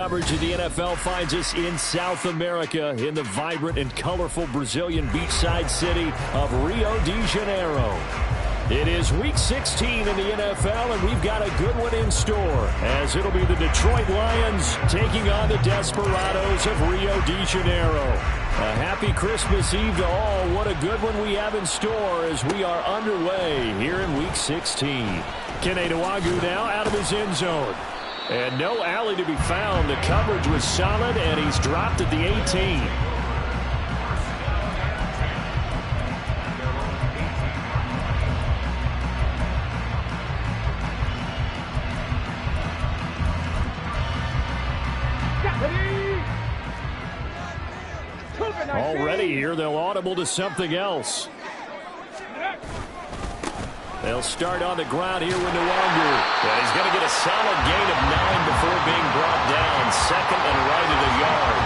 Coverage of the NFL finds us in South America in the vibrant and colorful Brazilian beachside city of Rio de Janeiro. It is Week 16 in the NFL, and we've got a good one in store, as it'll be the Detroit Lions taking on the Desperados of Rio de Janeiro. A happy Christmas Eve to all. What a good one we have in store as we are underway here in Week 16. Kene Nwangwu now out of his end zone. And no alley to be found. The coverage was solid, and he's dropped at the 18. Already here, they'll audible to something else. They'll start on the ground here with Nwangwu. Yeah, he's going to get a solid gain of 9 before being brought down. Second and right at a yard.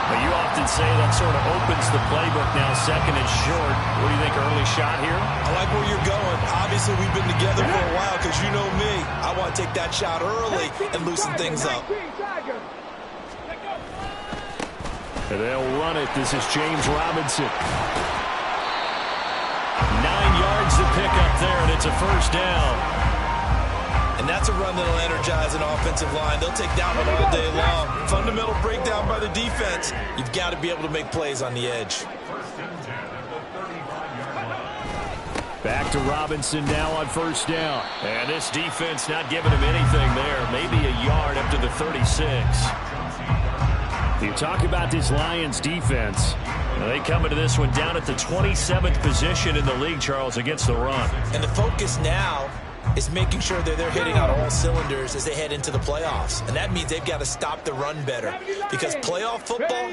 But you often say that sort of opens the playbook now, second and short. What do you think, early shot here? I like where you're going. Obviously, we've been together for a while because you know me. I want to take that shot early and loosen things up. And they'll run it. This is James Robinson. 9 yards to pick up there, and it's a first down. And that's a run that'll energize an offensive line. They'll take that one all day long. Fundamental breakdown by the defense. You've got to be able to make plays on the edge. Back to Robinson now on first down. And this defense not giving him anything there. Maybe a yard up to the 36. You talk about this Lions defense. Well, they come into this one down at the 27th position in the league, Charles, against the run. And the focus now is making sure that they're hitting on all cylinders as they head into the playoffs. And that means they've got to stop the run better. Because playoff football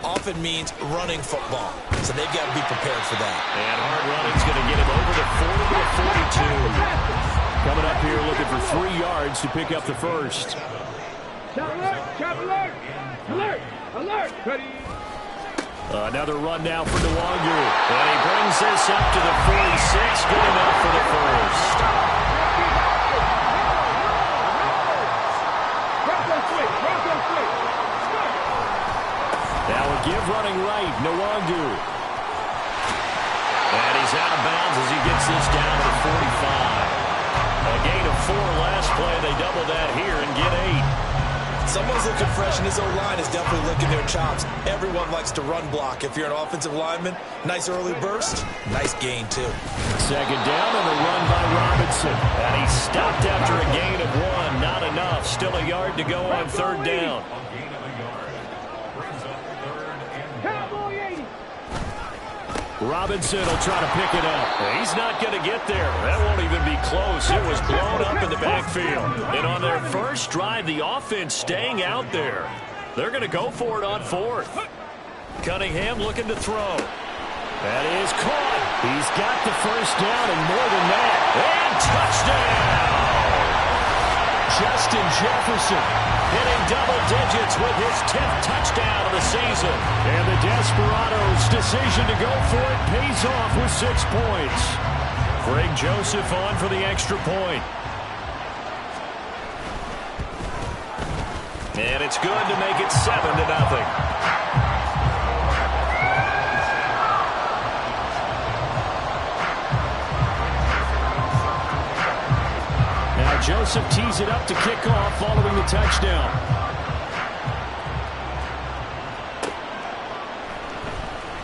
often means running football. So they've got to be prepared for that. And hard running's going to get him over the 40 to 42. Coming up here looking for 3 yards to pick up the first. Alert! Alert! Ready? Another run now for Nwangwu. And he brings this up to the 46. Good enough for the first. Now a give running right, Nwangwu. And he's out of bounds as he gets this down to the 45. A gain of 4 last play. They double that here and get 8. Someone's looking fresh, and his O-line is definitely licking their chops. Everyone likes to run block. If you're an offensive lineman, nice early burst, nice gain, too. Second down and a run by Robinson. And he stopped after a gain of 1. Not enough. Still a yard to go on third down. Robinson will try to pick it up. He's not going to get there. That won't even be close. It was blown up in the backfield. And on their first drive, the offense staying out there. They're going to go for it on 4th. Cunningham looking to throw. That is caught. He's got the first down and more than that. And touchdown! Justin Jefferson hitting double digits with his 10th touchdown of the season. And the Desperados' decision to go for it pays off with 6 points. Greg Joseph on for the extra point. And it's good to make it 7-0. Joseph tees it up to kick off following the touchdown.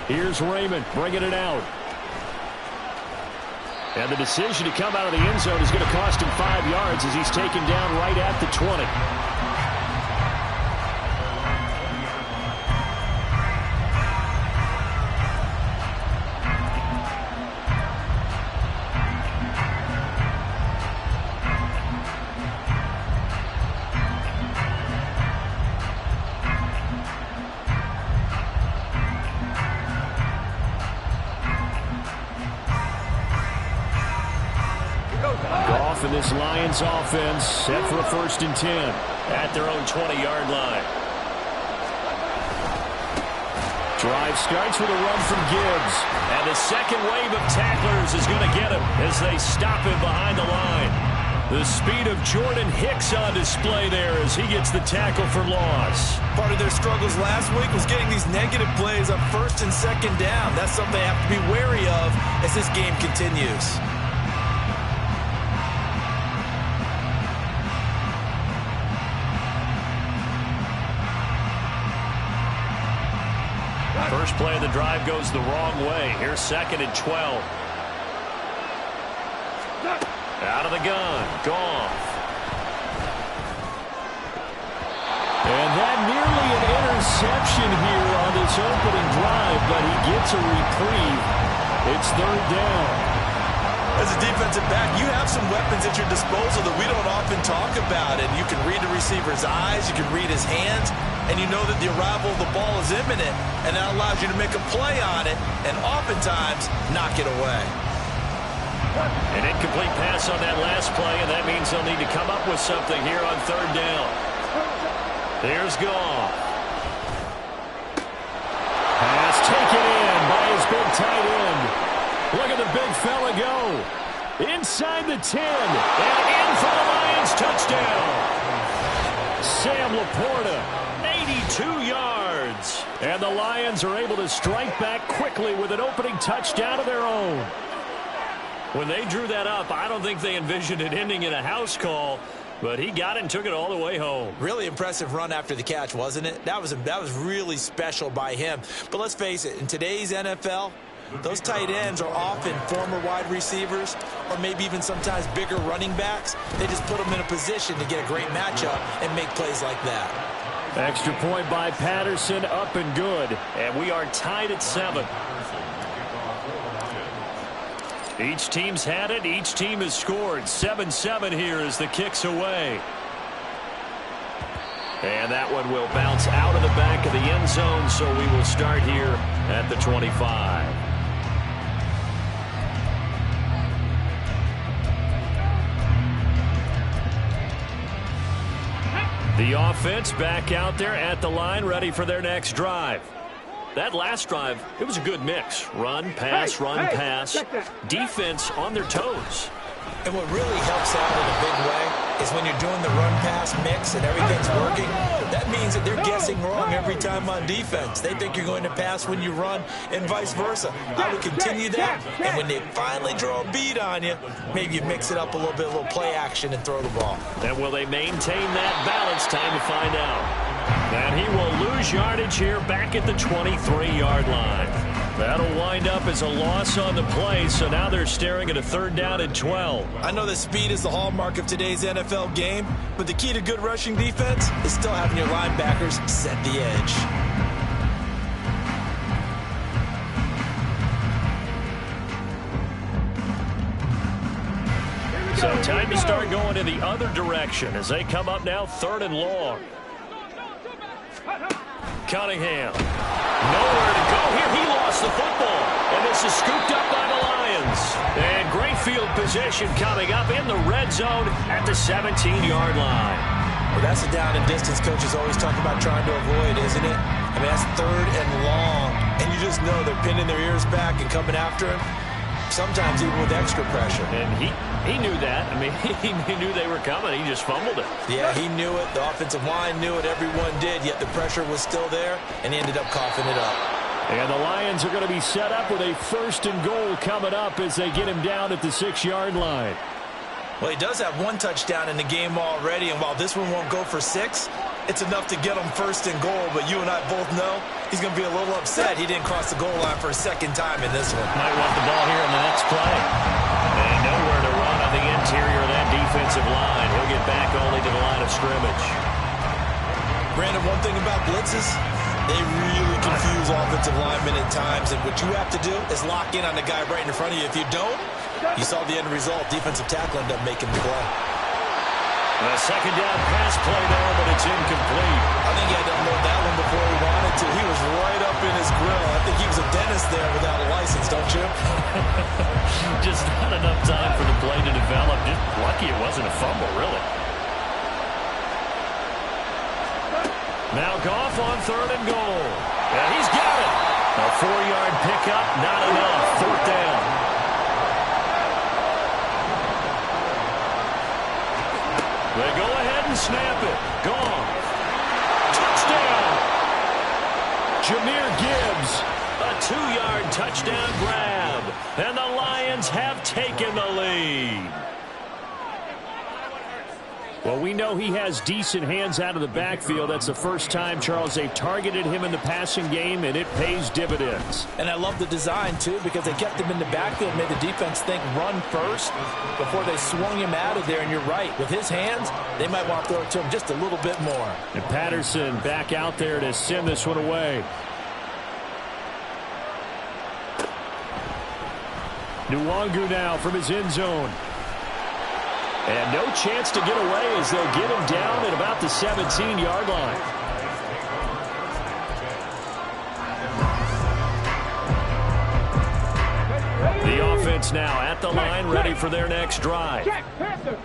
Here's Raymond bringing it out. And the decision to come out of the end zone is going to cost him 5 yards as he's taken down right at the 20. And this Lions offense set for a 1st and 10 at their own 20-yard line. Drive starts with a run from Gibbs. And the second wave of tacklers is going to get him as they stop him behind the line. The speed of Jordan Hicks on display there as he gets the tackle for loss. Part of their struggles last week was getting these negative plays on first and second down. That's something they have to be wary of as this game continues. First play of the drive goes the wrong way. Here's 2nd and 12. Out of the gun. Goff. And that nearly an interception here on this opening drive, but he gets a reprieve. It's 3rd down. As a defensive back, you have some weapons at your disposal that we don't often talk about. And you can read the receiver's eyes, you can read his hands, and you know that the arrival of the ball is imminent, and that allows you to make a play on it and oftentimes knock it away. An incomplete pass on that last play, and that means they'll need to come up with something here on 3rd down. Here's Goff. Pass taken in by his big tight end. Look at the big fella go. Inside the 10. And in for the Lions touchdown. Sam Laporta. 82 yards. And the Lions are able to strike back quickly with an opening touchdown of their own. When they drew that up, I don't think they envisioned it ending in a house call, but he got it and took it all the way home. Really impressive run after the catch, wasn't it? That was really special by him. But let's face it, in today's NFL, those tight ends are often former wide receivers or maybe even sometimes bigger running backs. They just put them in a position to get a great matchup and make plays like that. Extra point by Patterson, up and good. And we are tied at 7. Each team's had it. Each team has scored. 7-7 here as the kick's away. And that one will bounce out of the back of the end zone, so we will start here at the 25. The offense back out there at the line, ready for their next drive. That last drive, it was a good mix. Run, pass, run, pass. Defense on their toes. And what really helps out in a big way is when you're doing the run-pass mix and everything's working, that means that they're guessing wrong every time on defense. They think you're going to pass when you run and vice versa. I would continue that, and when they finally draw a beat on you, maybe you mix it up a little bit, a little play action, and throw the ball. And will they maintain that balance? Time to find out. And he will lose yardage here back at the 23-yard line. That'll wind up as a loss on the play, so now they're staring at a 3rd down and 12. I know that speed is the hallmark of today's NFL game, but the key to good rushing defense is still having your linebackers set the edge. So time to start going in the other direction as they come up now 3rd and long. Cunningham. Nowhere to go here. He lost the football. And this is scooped up by the Lions. And great field position coming up in the red zone at the 17-yard line. Well, that's a down and distance coaches always talk about trying to avoid, isn't it? I mean, that's 3rd and long. And you just know they're pinning their ears back and coming after him. Sometimes even with extra pressure. And he knew that. I mean, he knew they were coming. He just fumbled it. Yeah, he knew it. The offensive line knew it. Everyone did. Yet the pressure was still there, and he ended up coughing it up. And the Lions are going to be set up with a 1st and goal coming up as they get him down at the 6-yard line. Well, he does have 1 touchdown in the game already, and while this one won't go for 6, it's enough to get him 1st and goal. But you and I both know he's going to be a little upset he didn't cross the goal line for a 2nd time in this one. Might want the ball here in the next play. And nowhere to run on the interior of that defensive line. He'll get back only to the line of scrimmage. Brandon, one thing about blitzes, they really confuse offensive linemen at times. And what you have to do is lock in on the guy right in front of you. If you don't, you saw the end result. Defensive tackle ended up making the play. A 2nd down pass play there, but it's incomplete. I think he had to unload that one before he wanted to. He was right up in his grill. I think he was a dentist there without a license, don't you? Just not enough time for the play to develop. Just lucky it wasn't a fumble, really. Now Goff on 3rd and goal. And he's got it. A 4-yard pickup, not enough. 4th down. snap it. Gone. Touchdown. Jahmyr Gibbs. A 2-yard touchdown grab. And the Lions have taken the lead. Well, we know he has decent hands out of the backfield. That's the first time, Charles, they've targeted him in the passing game, and it pays dividends. And I love the design, too, because they kept him in the backfield, made the defense think run first before they swung him out of there. And you're right, with his hands, they might want to throw it to him just a little bit more. And Patterson back out there to send this one away. Nwangu now from his end zone. And no chance to get away as they'll get him down at about the 17-yard line. The offense now at the line, ready for their next drive.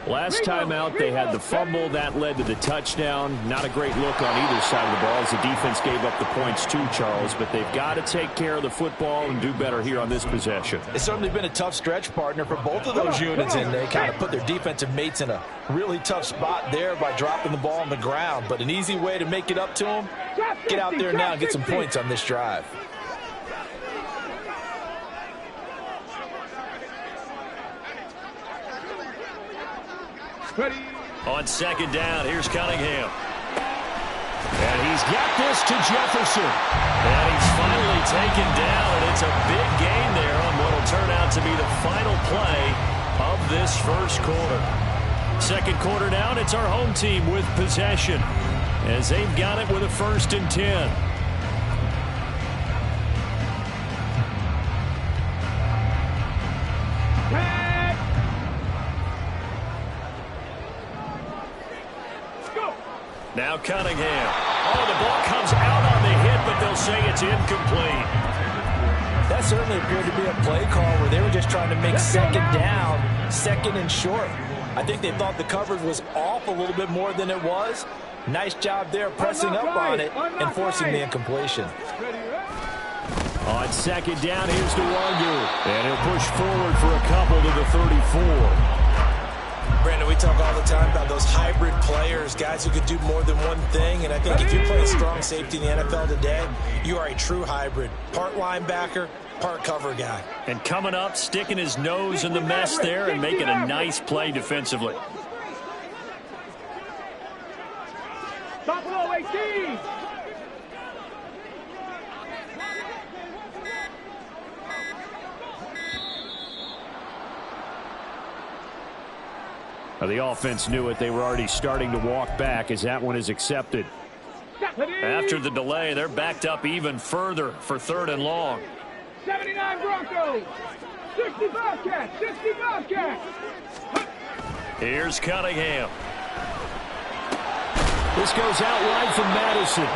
Last time out, they had the fumble. That led to the touchdown. Not a great look on either side of the ball as the defense gave up the points too, Charles. But they've got to take care of the football and do better here on this possession. It's certainly been a tough stretch, partner, for both of those units, and they kind of put their defensive mates in a really tough spot there by dropping the ball on the ground. But an easy way to make it up to them, get out there now and get some points on this drive. Ready. On second down, here's Cunningham. And he's got this to Jefferson. And he's finally taken down, and it's a big gain there on what will turn out to be the final play of this first quarter. Second quarter down, it's our home team with possession as they've got it with a 1st and 10. Now Cunningham. Oh, the ball comes out on the hit, but they'll say it's incomplete. That certainly appeared to be a play call where they were just trying to make second down, second and short. I think they thought the coverage was off a little bit more than it was. Nice job there pressing up on it and forcing the incompletion. On second down, here's Nwangu. And he'll push forward for a couple to the 34. Brandon, we talk all the time about those hybrid players, guys who could do more than one thing. And I think if you play a strong safety in the NFL today, you are a true hybrid. Part linebacker, part cover guy. And coming up, sticking his nose in the mess there and making a nice play defensively. Buffalo 18. The offense knew it. They were already starting to walk back as that one is accepted. After the delay, they're backed up even further for 3rd and long. 79 Broncos. 60 Bobcats. 60 Bobcats. Here's Cunningham. This goes out wide from Madison.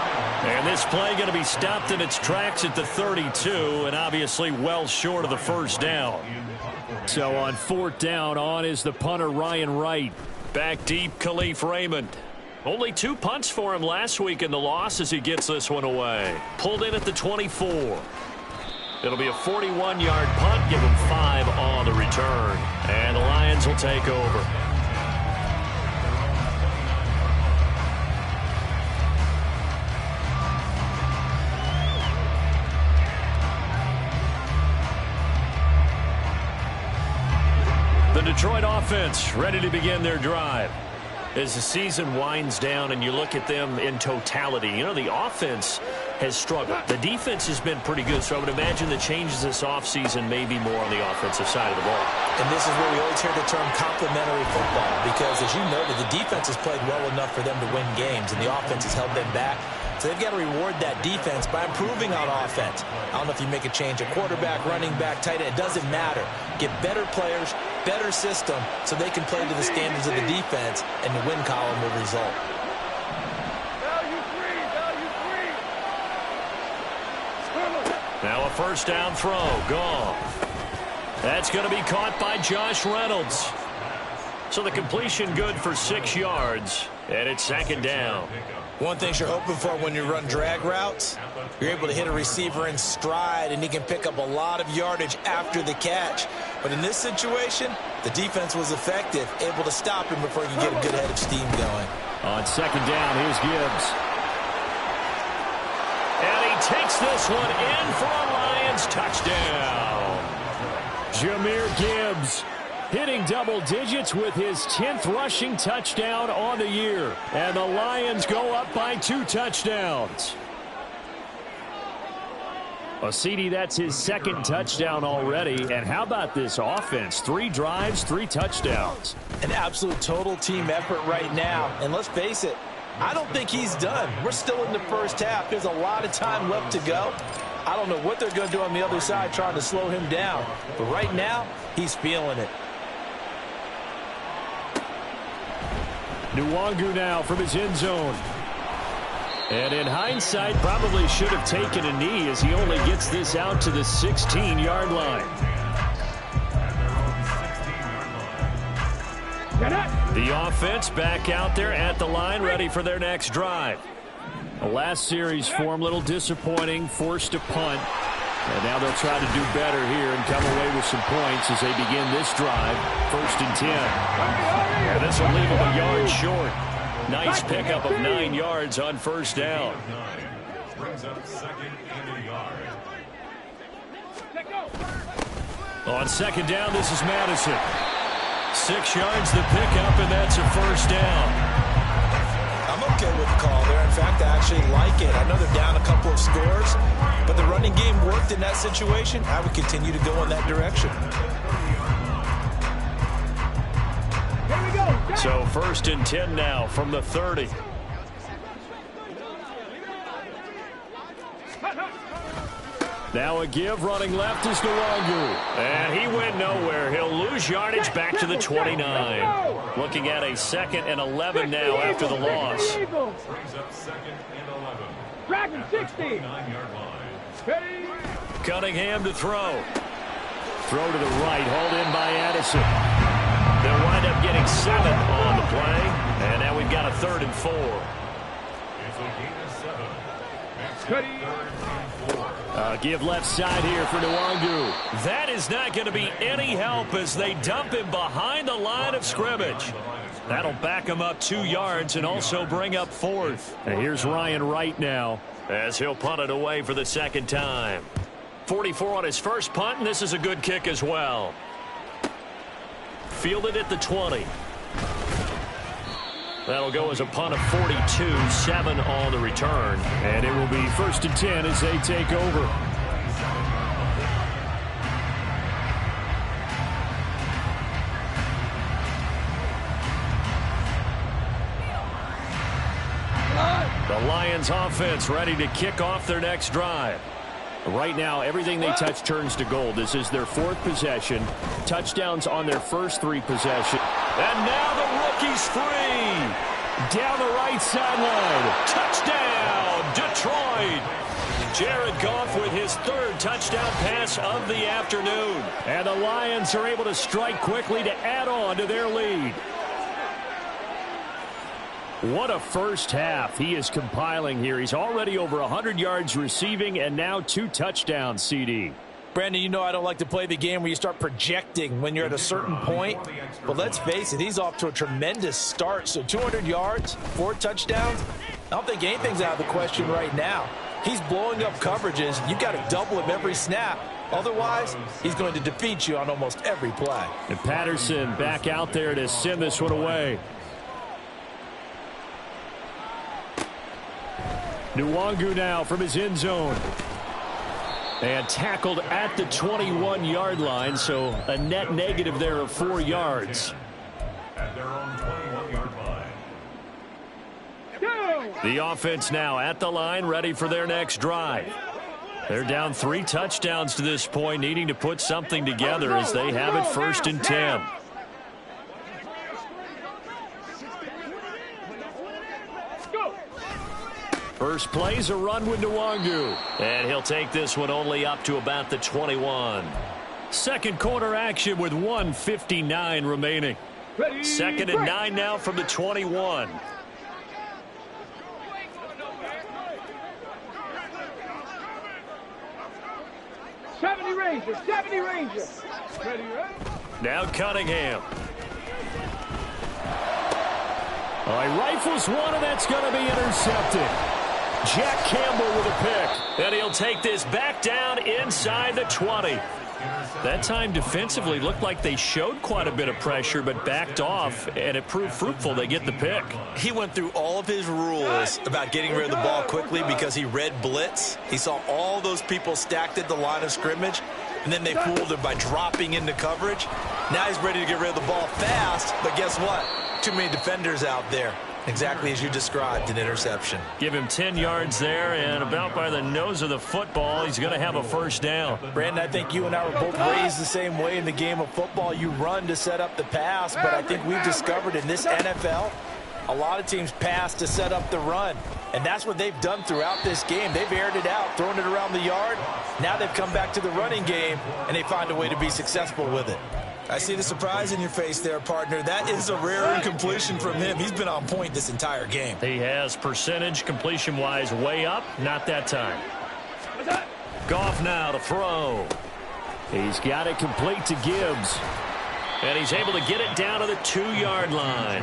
And this play going to be stopped in its tracks at the 32, and obviously well short of the 1st down. So on 4th down, on is the punter, Ryan Wright. Back deep, Khalif Raymond. Only 2 punts for him last week in the loss as he gets this one away. Pulled in at the 24. It'll be a 41-yard punt. Give him 5 on the return. And the Lions will take over. The Detroit offense ready to begin their drive. As the season winds down and you look at them in totality, you know, the offense has struggled. The defense has been pretty good, so I would imagine the changes this offseason may be more on the offensive side of the ball. And this is where we always hear the term complementary football, because as you noted, the defense has played well enough for them to win games, and the offense has held them back. So they've got to reward that defense by improving on offense. I don't know if you make a change, a quarterback, running back, tight end, it doesn't matter. Get better players, better system, so they can play to the standards of the defense, and the win column will result. Value free. Now a 1st down throw, gone. That's going to be caught by Josh Reynolds. So the completion good for 6 yards, and it's 2nd down. One thing you're hoping for when you run drag routes, you're able to hit a receiver in stride, and he can pick up a lot of yardage after the catch. But in this situation, the defense was effective, able to stop him before you get a good head of steam going. On second down, here's Gibbs. And he takes this one in for a Lions touchdown. Jahmyr Gibbs hitting double digits with his 10th rushing touchdown on the year. And the Lions go up by 2 touchdowns. Well, CD, that's his 2nd touchdown already. And how about this offense? 3 drives, 3 touchdowns. An absolute total team effort right now. And let's face it, I don't think he's done. We're still in the first half. There's a lot of time left to go. I don't know what they're going to do on the other side trying to slow him down. But right now, he's feeling it. Nwangu now from his end zone. And in hindsight, probably should have taken a knee as he only gets this out to the 16-yard line. The offense back out there at the line, ready for their next drive. The last series for him, a little disappointing, forced a punt. And now they'll try to do better here and come away with some points as they begin this drive. 1st and 10. And this will leave him a yard short. Nice pickup of 9 yards on 1st down. Brings up 2nd and a yard. On 2nd down, this is Madison. 6 yards the pickup, and that's a 1st down. I'm okay with the call there. In fact, I actually like it. I know they're down a couple of scores, but the running game worked in that situation. I would continue to go in that direction. So 1st and 10 now from the 30. Now a give, running left is Nwangu. And he went nowhere. He'll lose yardage back to the 29. Looking at a 2nd and 11 now after the loss. Brings up 2nd and 11. Dragon 60. 9-yard line. Cunningham to throw. Throw to the right, hauled in by Addison. They'll wind up getting 7 on the play. And now we've got a 3rd and 4. It's a gain of 7. Next 3rd and 4. Give left side here for Nwangu. That is not going to be any help as they dump him behind the line of scrimmage. That'll back him up 2 yards and also bring up 4th. And here's Ryan Wright now, as he'll punt it away for the 2nd time. 44 on his first punt, and this is a good kick as well. Fielded at the 20. That'll go as a punt of 42, 7 on the return. And it will be 1st and 10 as they take over. The Lions offense ready to kick off their next drive. Right now, everything they touch turns to gold. This is their 4th possession. Touchdowns on their first 3 possessions. And now the rookie's free. Down the right sideline. Touchdown, Detroit. Jared Goff with his 3rd touchdown pass of the afternoon. And the Lions are able to strike quickly to add on to their lead. What a first half he is compiling here. He's already over 100 yards receiving and now 2 touchdowns, CD. Brandon, you know I don't like to play the game where you start projecting when you're at a certain point. But let's face it, he's off to a tremendous start. So 200 yards, 4 touchdowns. I don't think anything's out of the question right now. He's blowing up coverages. You've got to double him every snap. Otherwise, he's going to defeat you on almost every play. And Patterson back out there to send this one away. Nwangu now from his end zone. And tackled at the 21-yard line, so a net negative there of 4 yards. At their own 21-yard line. The offense now at the line, ready for their next drive. They're down 3 touchdowns to this point, needing to put something together as they have it 1st and 10. First play's a run with Nwangu. And he'll take this one only up to about the 21. Second quarter action with 1:59 remaining. 2nd and 9 now from the 21. Rangers, 70 Rangers. Ready, right? Now Cunningham. Oh, he rifles one, and that's going to be intercepted. Jack Campbell with a pick. And he'll take this back down inside the 20. That time defensively looked like they showed quite a bit of pressure but backed off, and it proved fruitful. They get the pick. He went through all of his rules about getting rid of the ball quickly because he read blitz. He saw all those people stacked at the line of scrimmage, and then they fooled him by dropping into coverage. Now he's ready to get rid of the ball fast, but guess what? Too many defenders out there. Exactly as you described, an interception. Give him 10 yards there, and about by the nose of the football, he's going to have a first down. Brandon, I think you and I were both raised the same way in the game of football. You run to set up the pass, but I think we've discovered in this NFL, a lot of teams pass to set up the run. And that's what they've done throughout this game. They've aired it out, thrown it around the yard. Now they've come back to the running game, and they find a way to be successful with it. I see the surprise in your face there, partner. That is a rare incompletion from him. He's been on point this entire game. He has percentage completion-wise way up. Not that time. Goff now to throw. He's got it complete to Gibbs. And he's able to get it down to the 2-yard line.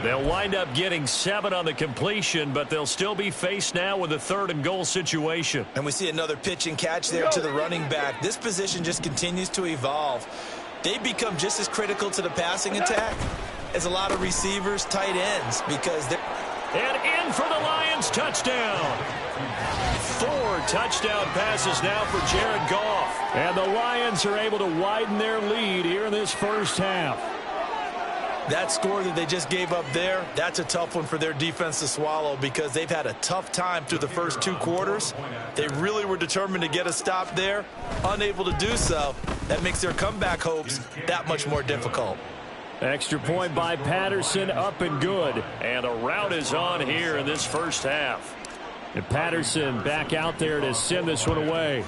They'll wind up getting 7 on the completion, but they'll still be faced now with a 3rd and goal situation. And we see another pitch and catch there to the running back. This position just continues to evolve. They become just as critical to the passing attack as a lot of receivers, tight ends, because they're... And in for the Lions, touchdown. 4 touchdown passes now for Jared Goff. And the Lions are able to widen their lead here in this first half. That score that they just gave up there, that's a tough one for their defense to swallow because they've had a tough time through the first 2 quarters. They really were determined to get a stop there, unable to do so. That makes their comeback hopes that much more difficult. Extra point by Patterson, up and good. And a rout is on here in this first half. And Patterson back out there to send this one away.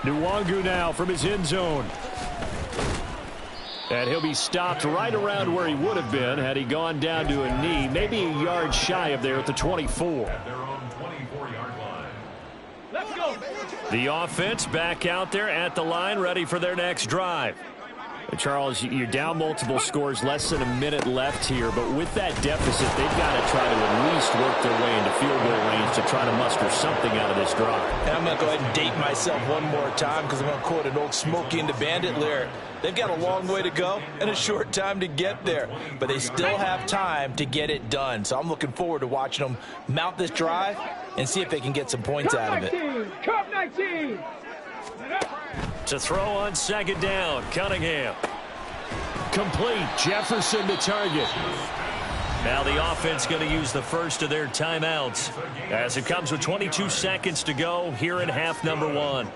Nwangu now from his end zone. And he'll be stopped right around where he would have been had he gone down to a knee, maybe a yard shy of there at the 24. At their own 24-yard line. Let's go. The offense back out there at the line, ready for their next drive. Charles, you're down multiple scores, less than a minute left here, but with that deficit, they've got to try to at least work their way into field goal range to try to muster something out of this drive. And I'm going to go ahead and date myself one more time because I'm going to quote an old Smokey and the Bandit lyric. They've got a long way to go and a short time to get there, but they still have time to get it done. So I'm looking forward to watching them mount this drive and see if they can get some points out of it. Cup 19. To throw on 2nd down, Cunningham. Complete. Jefferson to target. Now the offense going to use the first of their timeouts as it comes with 22 seconds to go here in half number 1.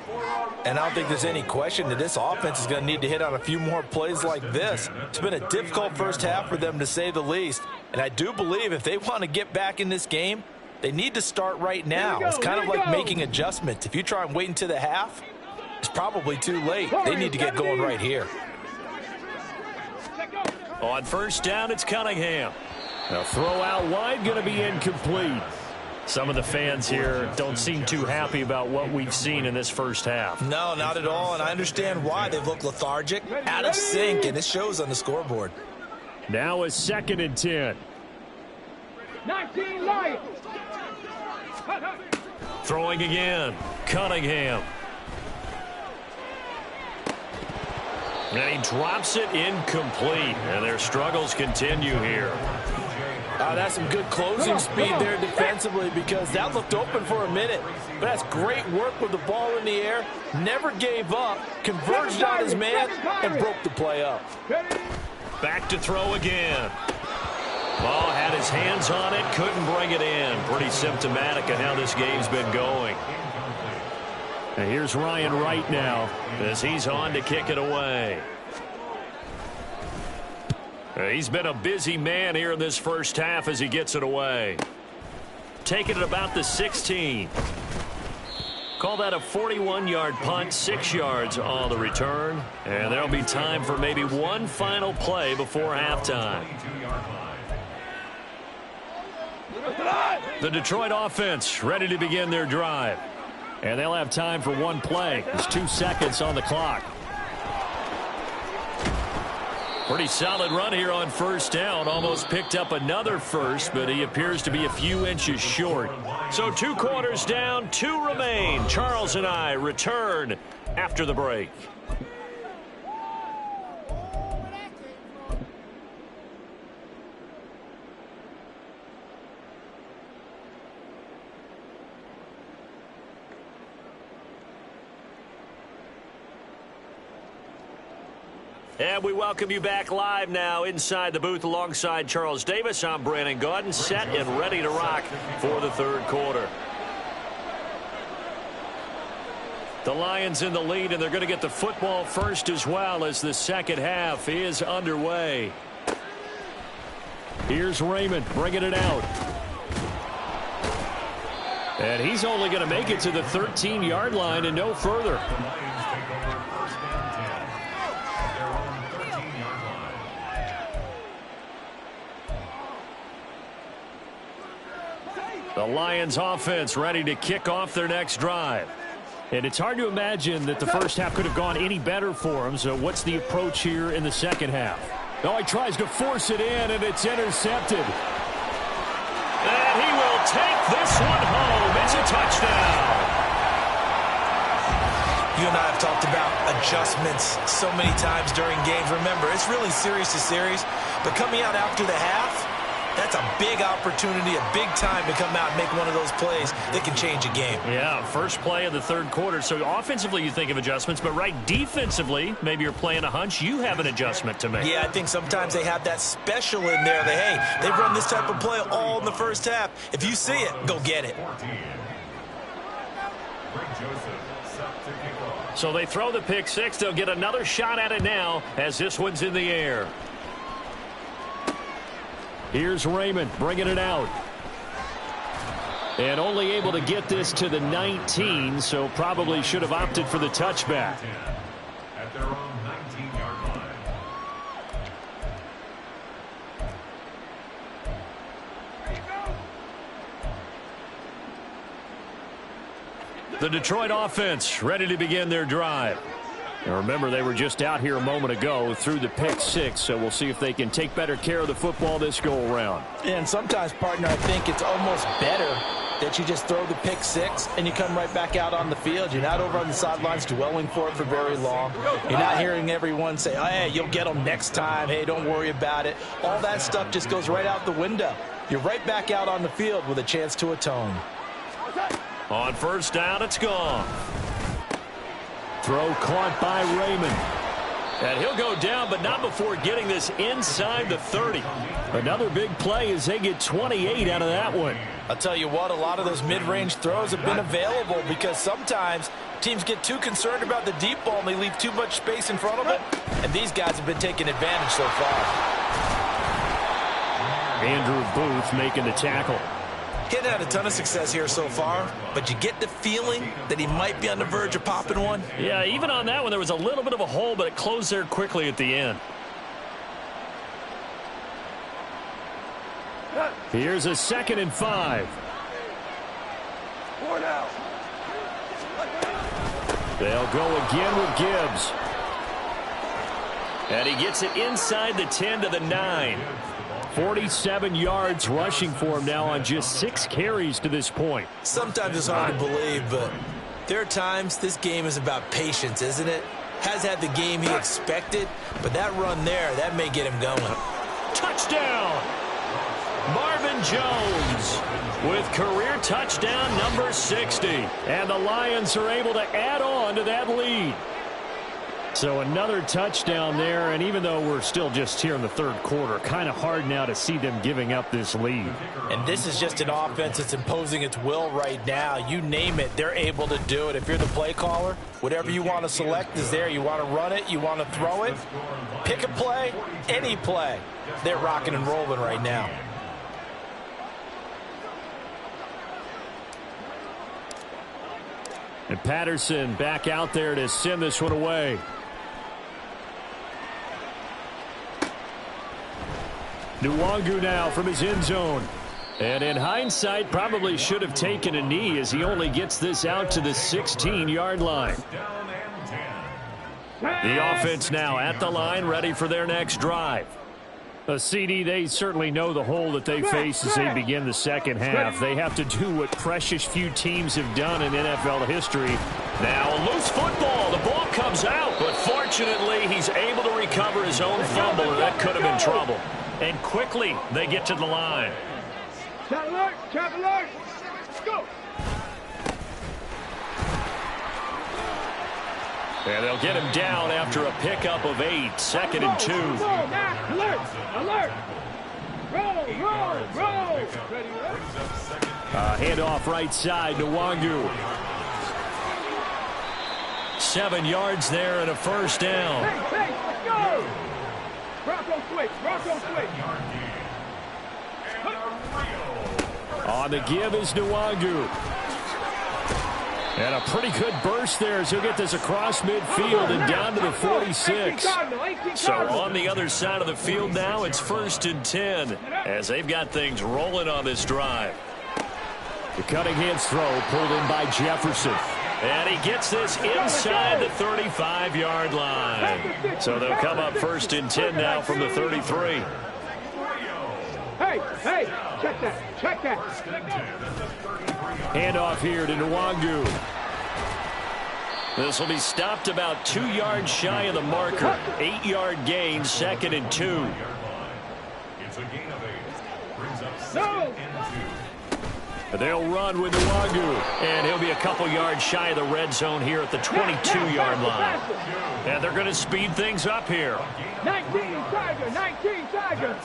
And I don't think there's any question that this offense is going to need to hit on a few more plays like this. It's been a difficult first half for them, to say the least. And I do believe if they want to get back in this game, they need to start right now. It's kind of like making adjustments. If you try and wait until the half, it's probably too late. They need to get going right here. On 1st down, it's Cunningham. A throw out wide, going to be incomplete. Some of the fans here don't seem too happy about what we've seen in this first half. No, not at all, and I understand why. They've looked lethargic, out of sync, and it shows on the scoreboard. Now a 2nd and 10. 19 Lions. Throwing again, Cunningham. And he drops it incomplete, and their struggles continue here. That's some good closing speed there defensively because that looked open for a minute. But that's great work with the ball in the air. Never gave up, converged on his man, and broke the play up. Back to throw again. Ball had his hands on it, couldn't bring it in. Pretty symptomatic of how this game's been going. And here's Ryan Wright now as he's on to kick it away. He's been a busy man here in this first half as he gets it away. Taking it about the 16. Call that a 41-yard punt, 6 yards on the return. And there'll be time for maybe one final play before halftime. The Detroit offense ready to begin their drive. And they'll have time for one play. There's 2 seconds on the clock. Pretty solid run here on first down. Almost picked up another first, but he appears to be a few inches short. So 2 quarters down, 2 remain. Charles and I return after the break. And we welcome you back live now inside the booth alongside Charles Davis. I'm Brandon Gaudin, set and ready to rock for the third quarter. The Lions in the lead, and they're going to get the football first as well as the second half is underway. Here's Raymond bringing it out. And he's only going to make it to the 13-yard line and no further. The Lions offense ready to kick off their next drive. And it's hard to imagine that the first half could have gone any better for him. So what's the approach here in the second half? Oh, he tries to force it in, and it's intercepted. And he will take this one home. It's a touchdown. You and I have talked about adjustments so many times during games. Remember, it's really series to series. But coming out after the half, that's a big opportunity, a big time to come out and make one of those plays that can change a game. Yeah, first play of the third quarter. So offensively you think of adjustments, but right defensively, maybe you're playing a hunch. You have an adjustment to make. Yeah, I think sometimes they have that special in there that, hey, they've run this type of play all in the first half. If you see it, go get it. So they throw the pick six. They'll get another shot at it now as this one's in the air. Here's Raymond bringing it out. And only able to get this to the 19, so probably should have opted for the touchback. At their own 19-yard line. The Detroit offense ready to begin their drive. And remember, they were just out here a moment ago through the pick six, so we'll see if they can take better care of the football this go-around. And sometimes, partner, I think it's almost better that you just throw the pick six and you come right back out on the field. You're not over on the sidelines dwelling for it for very long. You're not hearing everyone say, oh, hey, you'll get them next time. Hey, don't worry about it. All that stuff just goes right out the window. You're right back out on the field with a chance to atone. On first down, it's gone. Throw caught by Raymond. And he'll go down, but not before getting this inside the 30. Another big play as they get 28 out of that one. I'll tell you what, a lot of those mid-range throws have been available because sometimes teams get too concerned about the deep ball and they leave too much space in front of it. And these guys have been taking advantage so far. Andrew Booth making the tackle. He hasn't had a ton of success here so far, but you get the feeling that he might be on the verge of popping one. Yeah, even on that one, there was a little bit of a hole, but it closed there quickly at the end. Here's a 2nd and 5. They'll go again with Gibbs. And he gets it inside the 10 to the 9. 47 yards rushing for him now on just 6 carries to this point. Sometimes it's hard to believe, but there are times this game is about patience, isn't it? Has had the game he expected, but that run there, that may get him going. Touchdown! Marvin Jones with career touchdown number 60. And the Lions are able to add on to that lead. So another touchdown there, and even though we're still just here in the third quarter, kind of hard now to see them giving up this lead. And this is just an offense that's imposing its will right now. You name it, they're able to do it. If you're the play caller, whatever you want to select is there. You want to run it, you want to throw it, pick a play, any play. They're rocking and rolling right now. And Patterson back out there to send this one away. Nwangu now from his end zone. And in hindsight, probably should have taken a knee as he only gets this out to the 16-yard line. The offense now at the line, ready for their next drive. A CD, they certainly know the hole that they face as they begin the second half. They have to do what precious few teams have done in NFL history. Now a loose football. The ball comes out, but fortunately he's able to recover his own fumble, and that could have been trouble. And quickly they get to the line. Trap alert! Trap alert! Go! And they'll get him down after a pickup of 8, 2nd and 2. Alert! Alert! Roll! Handoff right side, Nwangu. 7 yards there and a first down. Hey, let's go! Bronco switch! On the give is Nwangu. And a pretty good burst there as he'll get this across midfield and down to the 46. So on the other side of the field now, it's 1st and 10 as they've got things rolling on this drive. The cutting hands throw pulled in by Jefferson. And he gets this inside the 35-yard line. So they'll come up 1st and 10 now from the 33. Hey, check that. Handoff here to Nwangu. This will be stopped about 2 yards shy of the marker. 8-yard gain, 2nd and 2. It's a gain of 8. Brings up 2nd No. and 2. They'll run with Nwangu. And he'll be a couple yards shy of the red zone here at the 22-yard line. And they're going to speed things up here. 19 Tiger.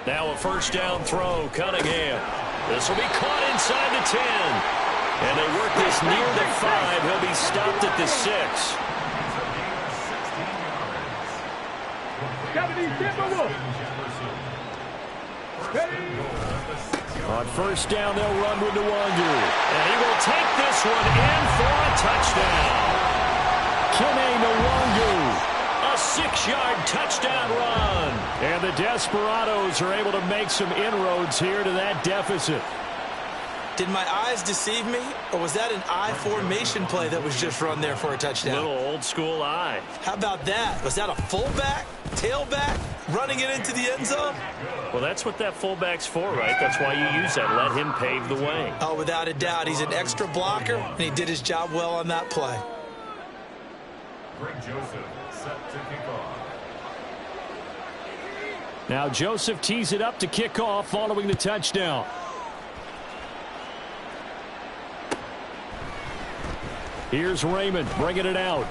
Now a first down throw, Cunningham. This will be caught inside the 10. And they work this near the 5. He'll be stopped at the 6. 70 Timberwolves. On first down, they'll run with Nwangu. And he will take this one in for a touchdown. Kene Nwangu. A 6-yard touchdown run. And the Desperados are able to make some inroads here to that deficit. Did my eyes deceive me, or was that an I formation play that was just run there for a touchdown? Little old school eye. How about that? Was that a fullback, tailback, running it into the end zone? Well, that's what that fullback's for, right? That's why you use that. Let him pave the way. Oh, without a doubt. He's an extra blocker, and he did his job well on that play. Greg Joseph set to kick off. Now Joseph tees it up to kick off following the touchdown. Here's Raymond bringing it out.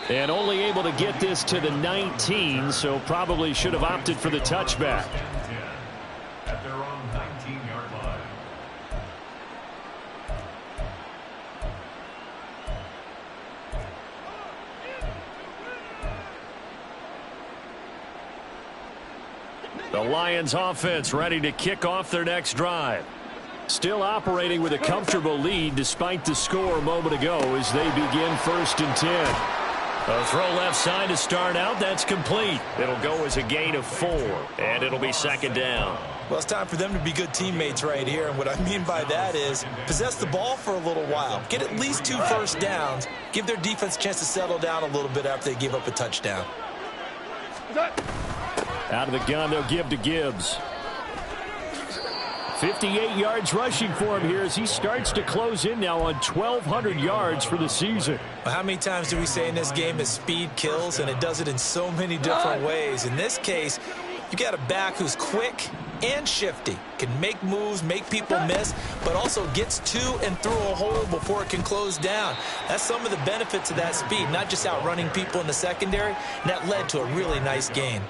And only able to get this to the 19, so probably should have opted for the touchback. At their own 19-yard line. The Lions offense ready to kick off their next drive. Still operating with a comfortable lead despite the score a moment ago as they begin 1st and 10. A throw left side to start out. That's complete. It'll go as a gain of 4, and it'll be 2nd down. Well, it's time for them to be good teammates right here. And what I mean by that is possess the ball for a little while. Get at least 2 first downs. Give their defense a chance to settle down a little bit after they give up a touchdown. Out of the gun, they'll give to Gibbs. 58 yards rushing for him here as he starts to close in now on 1,200 yards for the season. Well, how many times do we say in this game that speed kills, and it does it in so many different ways? In this case, you got a back who's quick and shifty, can make moves, make people miss, but also gets to and through a hole before it can close down. That's some of the benefits of that speed, not just outrunning people in the secondary, and that led to a really nice gain.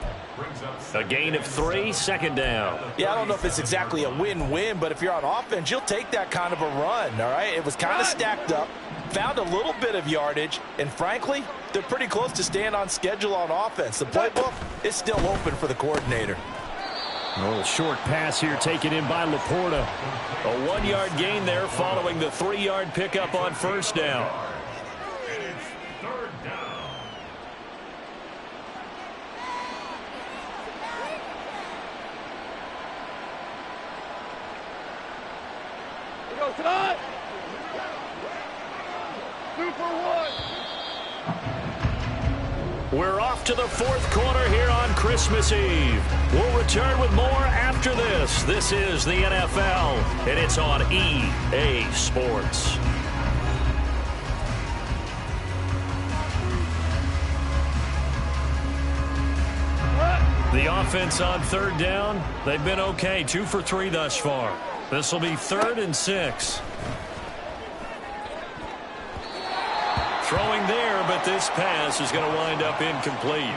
A gain of 3, 2nd down. Yeah, I don't know if it's exactly a win-win, but if you're on offense, you'll take that kind of a run, all right? It was kind of stacked up, found a little bit of yardage, and frankly, they're pretty close to staying on schedule on offense. The playbook is still open for the coordinator. A little short pass here taken in by Laporta. A 1-yard gain there following the 3-yard pickup on 1st down. And it's 3rd down. Go tonight. 2 for 1. We're off to the fourth quarter here on Christmas Eve. We'll return with more after this. This is the NFL, and it's on EA Sports. The offense on third down, they've been okay. 2 for 3 thus far. This will be 3rd and 6. Throwing there, but this pass is going to wind up incomplete.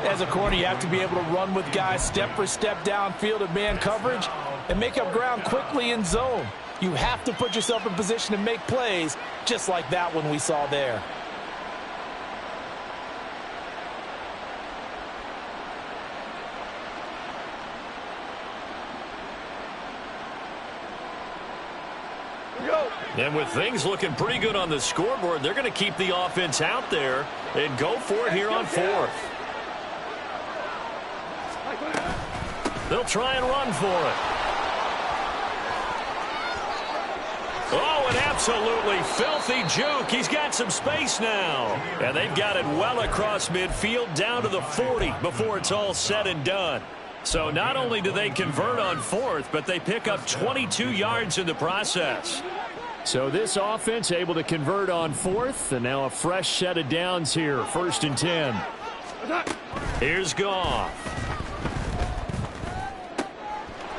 As a corner, you have to be able to run with guys step for step downfield of man coverage and make up ground quickly in zone. You have to put yourself in position to make plays just like that one we saw there. And with things looking pretty good on the scoreboard, they're going to keep the offense out there and go for it here on 4th. They'll try and run for it. Oh, an absolutely filthy juke. He's got some space now. And they've got it well across midfield down to the 40 before it's all said and done. So not only do they convert on 4th, but they pick up 22 yards in the process. So this offense able to convert on 4th, and now a fresh set of downs here. 1st and 10. Here's Goff.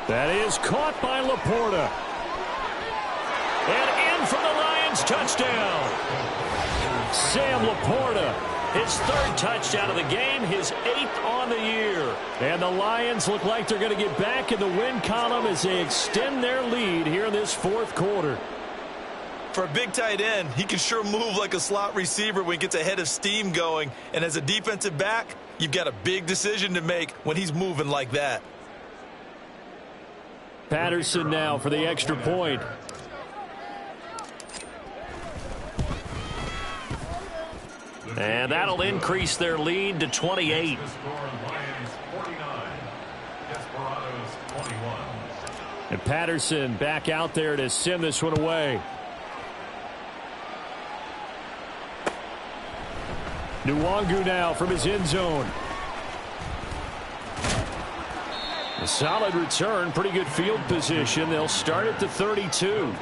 That is caught by Laporta. And in for the Lions touchdown. Sam Laporta. His 3rd touchdown of the game, his 8th on the year. And the Lions look like they're going to get back in the win column as they extend their lead here in this 4th quarter. For a big tight end, he can sure move like a slot receiver when he gets a head of steam going. And as a defensive back, you've got a big decision to make when he's moving like that. Patterson now for the extra point. And that'll increase their lead to 28. And Patterson back out there to send this one away. Nwangu now from his end zone. A solid return, pretty good field position. They'll start at the 32. First and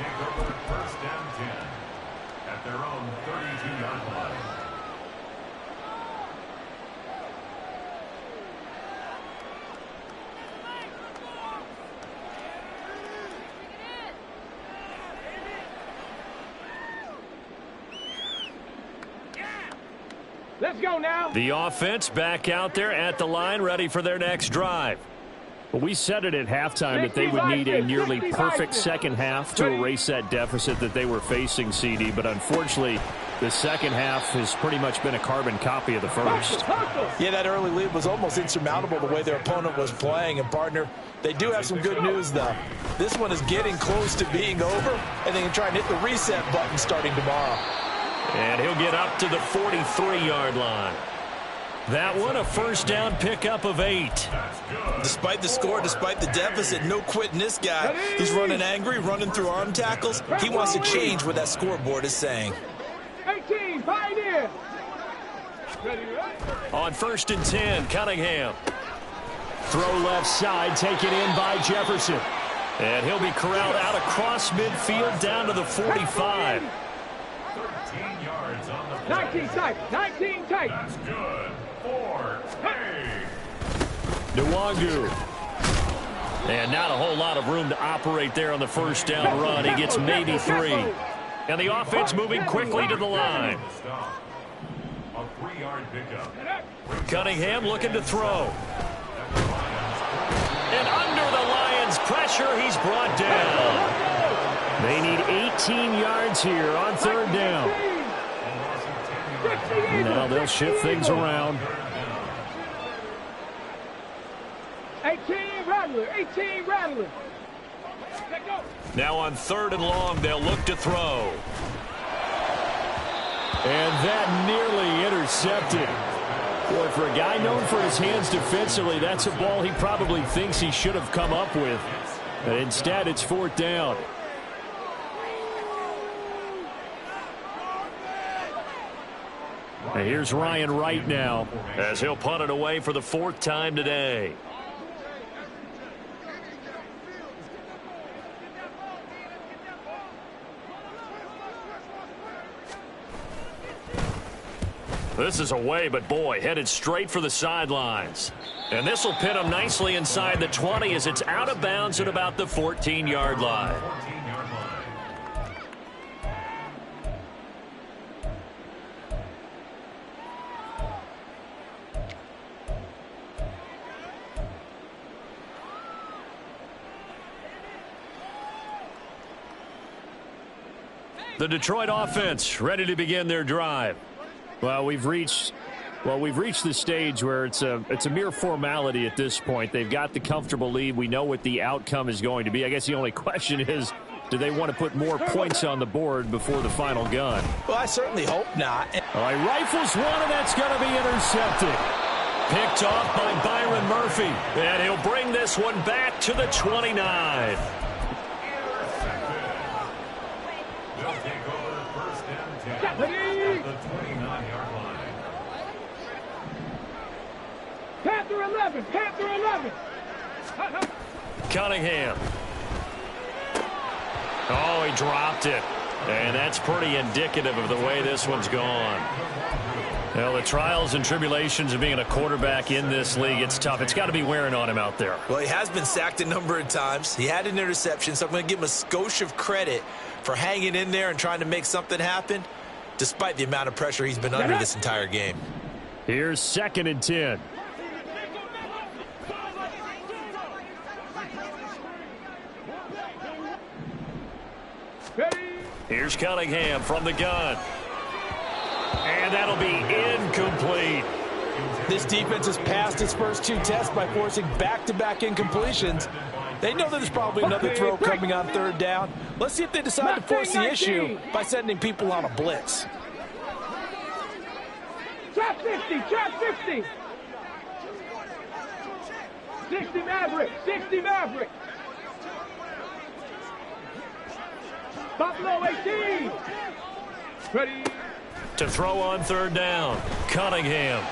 10 at their own 32-yard line. Let's go now. The offense back out there at the line, ready for their next drive. But we said it at halftime that they would need a nearly perfect second half to erase that deficit that they were facing, CD. But unfortunately, the second half has pretty much been a carbon copy of the first. Yeah, that early lead was almost insurmountable the way their opponent was playing. And, partner, they do have some good news, though. This one is getting close to being over, and they can try and hit the reset button starting tomorrow. And he'll get up to the 43-yard line. That one, a first down pickup of 8. Despite the score, despite the deficit, no quitting this guy. He's running angry, running through arm tackles. He wants to change what that scoreboard is saying. 18, Pioneer. On 1st and 10, Cunningham. Throw left side, taken in by Jefferson. And he'll be corralled out across midfield down to the 45. 13 yards on the play. 19 tight, 19 tight. That's good. 4-8. Nwangu. And not a whole lot of room to operate there on the first down run. He gets maybe 3. And the offense moving quickly to the line. Stop. A 3-yard pickup. Cunningham looking to throw. And under the Lions' pressure, he's brought down. They need 18 yards here on third down. Now they'll shift things around. 18 Rattler, 18 Rattler. Now on 3rd and long, they'll look to throw. And that nearly intercepted. Boy, for a guy known for his hands defensively, that's a ball he probably thinks he should have come up with. But instead, it's 4th down. And here's Ryan Wright now, as he'll punt it away for the 4th time today. This is away, but boy, headed straight for the sidelines. And this will pin him nicely inside the 20 as it's out of bounds at about the 14-yard line. The Detroit offense ready to begin their drive. Well, we've reached the stage where it's a mere formality at this point. They've got the comfortable lead. We know what the outcome is going to be. I guess the only question is, do they want to put more points on the board before the final gun? Well, I certainly hope not. All right, rifles one, and that's going to be intercepted. Picked off by Byron Murphy, and he'll bring this one back to the 29. They'll take over 1st and 10 at the 29-yard line. Panther 11, Panther 11. Cunningham. Oh, he dropped it. And that's pretty indicative of the way this one's gone. Well, the trials and tribulations of being a quarterback in this league, it's tough. It's got to be wearing on him out there. Well, he has been sacked a number of times. He had an interception, so I'm going to give him a skosh of credit for hanging in there and trying to make something happen, despite the amount of pressure he's been under this entire game. Here's 2nd and 10. Here's Cunningham from the gun. And that'll be incomplete. This defense has passed its first 2 tests by forcing back-to-back incompletions. They know that there's probably another throw coming on 3rd down. Let's see if they decide to force the issue by sending people on a blitz. Trap 50, trap 50. 60 Maverick, 60 Maverick. Buffalo 18. Ready. To throw on 3rd down. Cunningham.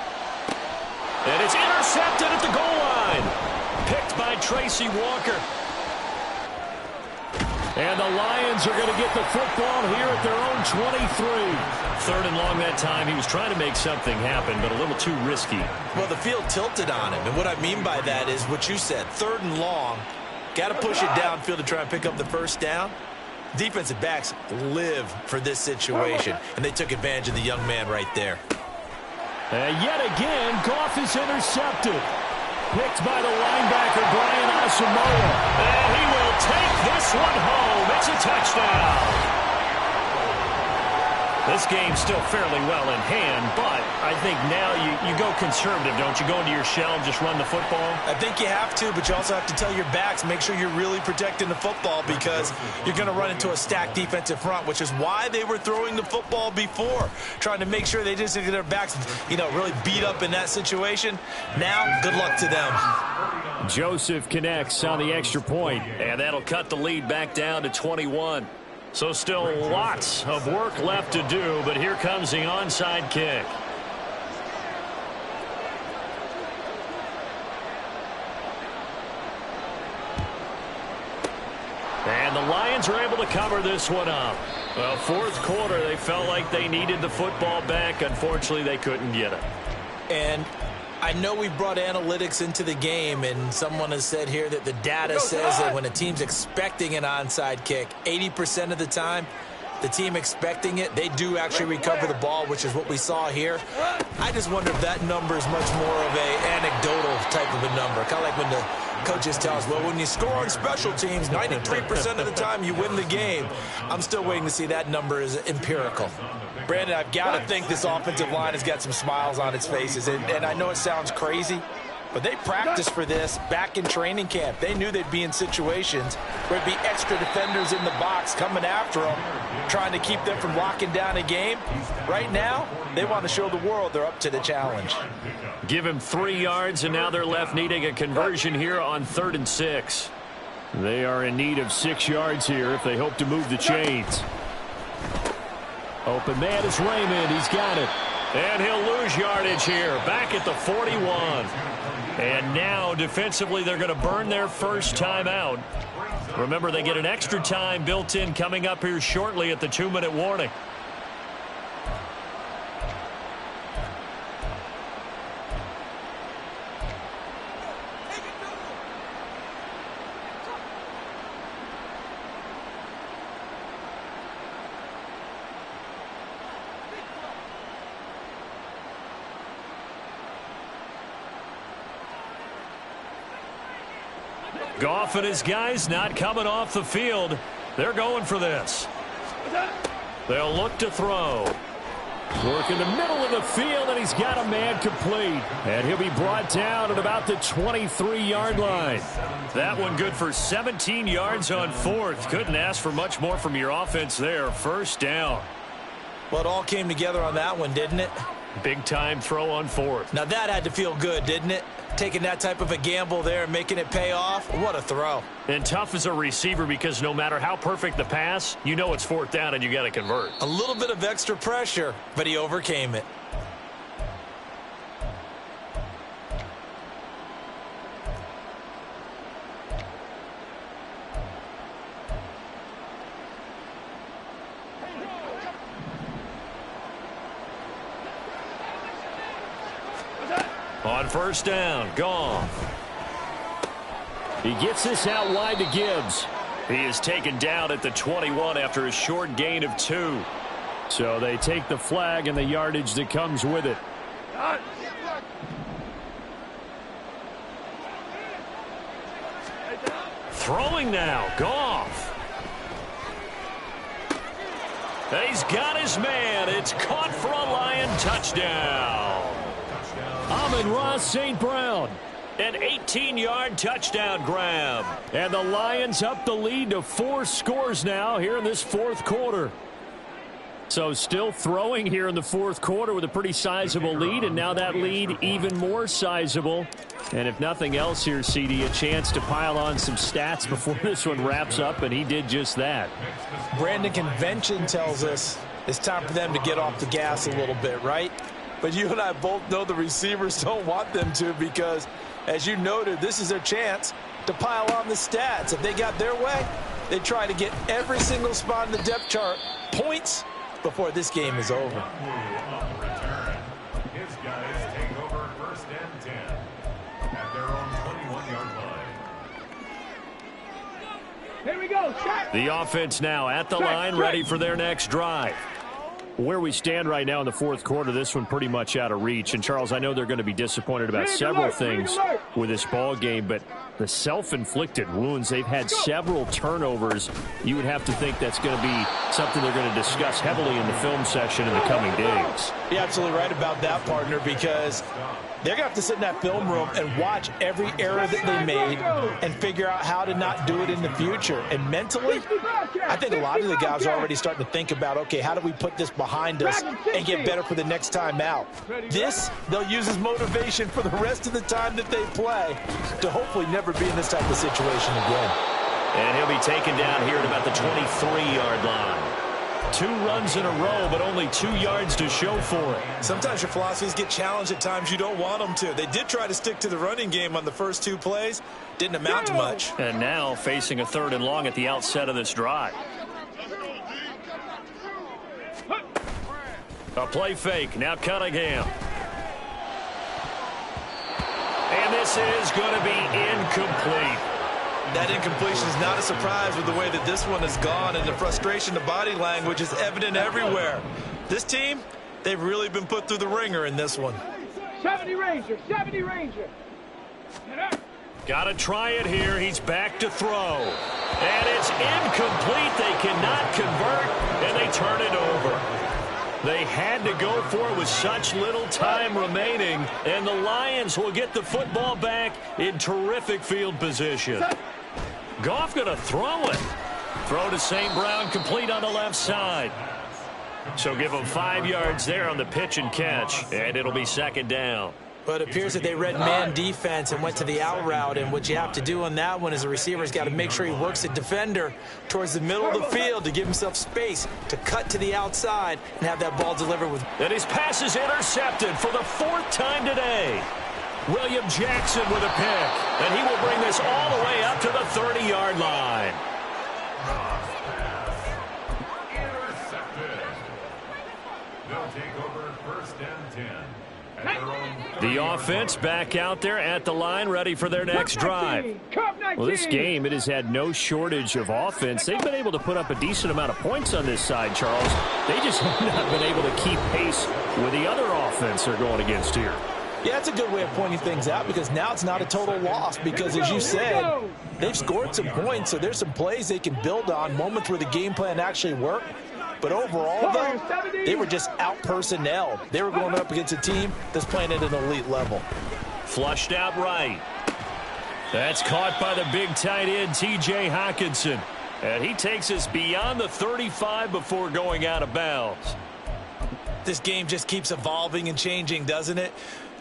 And it's intercepted at the goal line. Picked by Tracy Walker. And the Lions are going to get the football here at their own 23. 3rd and long that time. He was trying to make something happen, but a little too risky. Well, the field tilted on him, and what I mean by that is what you said. 3rd and long. Got to push it downfield to try and pick up the 1st down. Defensive backs live for this situation, and they took advantage of the young man right there. And yet again, Goff is intercepted. Picked by the linebacker, Brian Asamoah. And he will take this one home. It's a touchdown. This game's still fairly well in hand, but I think now you go conservative, don't you? Go into your shell and just run the football? I think you have to, but you also have to tell your backs, make sure you're really protecting the football because you're going to run into a stacked defensive front, which is why they were throwing the football before, trying to make sure they just get their backs, really beat up in that situation. Now, good luck to them. Joseph connects on the extra point. And that'll cut the lead back down to 21. So still lots of work left to do, but here comes the onside kick. And the Lions are able to cover this one up. Well, 4th quarter, they felt like they needed the football back. Unfortunately, they couldn't get it. And I know we brought analytics into the game, and someone has said here that the data says that when a team's expecting an onside kick, 80% of the time, the team expecting it, they do actually recover the ball, which is what we saw here. I just wonder if that number is much more of a anecdotal type of a number. Kind of like when the coaches tell us, well, when you score on special teams, 93% of the time you win the game. I'm still waiting to see that number is empirical. Brandon, I've got to think this offensive line has got some smiles on its faces. And I know it sounds crazy, but they practiced for this back in training camp. They knew they'd be in situations where there'd be extra defenders in the box coming after them, trying to keep them from locking down a game. Right now, they want to show the world they're up to the challenge. Give him 3 yards, and now they're left needing a conversion here on 3rd and 6. They are in need of 6 yards here if they hope to move the chains. Open man is Raymond. He's got it. And he'll lose yardage here, back at the 41. And now, defensively, they're going to burn their first time out. Remember, they get an extra time built in coming up here shortly at the 2-minute warning. Goff and his guys not coming off the field. They're going for this. They'll look to throw. Work in the middle of the field, and he's got a man complete. And he'll be brought down at about the 23-yard line. That one good for 17 yards on fourth. Couldn't ask for much more from your offense there. First down. Well, it all came together on that one, didn't it? Big time throw on fourth. Now that had to feel good, didn't it? Taking that type of a gamble there and making it pay off. What a throw. And tough as a receiver because no matter how perfect the pass, you know it's fourth down and you got to convert. A little bit of extra pressure, but he overcame it. On first down, Goff. He gets this out wide to Gibbs. He is taken down at the 21 after a short gain of 2. So they take the flag and the yardage that comes with it. Throwing now, Goff. He's got his man. It's caught for a Lion touchdown. Amon-Ra St. Brown. An 18-yard touchdown grab. And the Lions up the lead to 4 scores now here in this fourth quarter. So still throwing here in the fourth quarter with a pretty sizable lead, and now that lead even more sizable. And if nothing else here, CD, a chance to pile on some stats before this one wraps up, and he did just that. Brandon, convention tells us it's time for them to get off the gas a little bit, right? But you and I both know the receivers don't want them to because, as you noted, this is their chance to pile on the stats. If they got their way, they try to get every single spot in the depth chart points before this game is over. His guys take over first and 10 at their own 21-yard line. Here we go. Shot. The offense now at the line, ready for their next drive. Where we stand right now in the fourth quarter, this one pretty much out of reach. And, Charles, I know they're going to be disappointed about several things with this ball game, but the self-inflicted wounds, they've had several turnovers. You would have to think that's going to be something they're going to discuss heavily in the film session in the coming days. You're absolutely right about that, partner, because they're going to have to sit in that film room and watch every error that they made and figure out how to not do it in the future. And mentally, I think a lot of the guys are already starting to think about, okay, how do we put this behind us and get better for the next time out? This, they'll use as motivation for the rest of the time that they play to hopefully never be in this type of situation again. And he'll be taken down here at about the 23-yard line. 2 runs in a row, but only 2 yards to show for it. Sometimes your philosophies get challenged at times you don't want them to. They did try to stick to the running game on the first 2 plays. Didn't amount to much. And now facing a 3rd and long at the outset of this drive. A play fake. Now Cunningham. And this is going to be incomplete. That incompletion is not a surprise with the way that this one has gone, and the frustration, the body language is evident everywhere. This team, they've really been put through the ringer in this one. 70 Ranger, 70 Ranger. Got to try it here. He's back to throw. And it's incomplete. They cannot convert, and they turn it over. They had to go for it with such little time remaining, and the Lions will get the football back in terrific field position. Goff going to throw it. Throw to St. Brown, complete on the left side. So give him 5 yards there on the pitch and catch, and it'll be 2nd down. Well, it appears that they read man defense and went to the out route, and what you have to do on that one is the receiver's got to make sure he works the defender towards the middle of the field to give himself space to cut to the outside and have that ball delivered with. And his pass is intercepted for the 4th time today. William Jackson with a pick, and he will bring this all the way up to the 30-yard line. Intercepted. They'll take over 1st and 10. The offense back out there at the line, ready for their next drive. Well, this game, it has had no shortage of offense. They've been able to put up a decent amount of points on this side, Charles. They just have not been able to keep pace with the other offense they're going against here. Yeah, that's a good way of pointing things out because now it's not a total loss because, as you said, they've scored some points, so there's some plays they can build on, moments where the game plan actually worked. But overall, though, they were just out-personnel. They were going up against a team that's playing at an elite level. Flushed out right. That's caught by the big tight end, T.J. Hockenson. And he takes us beyond the 35 before going out of bounds. This game just keeps evolving and changing, doesn't it?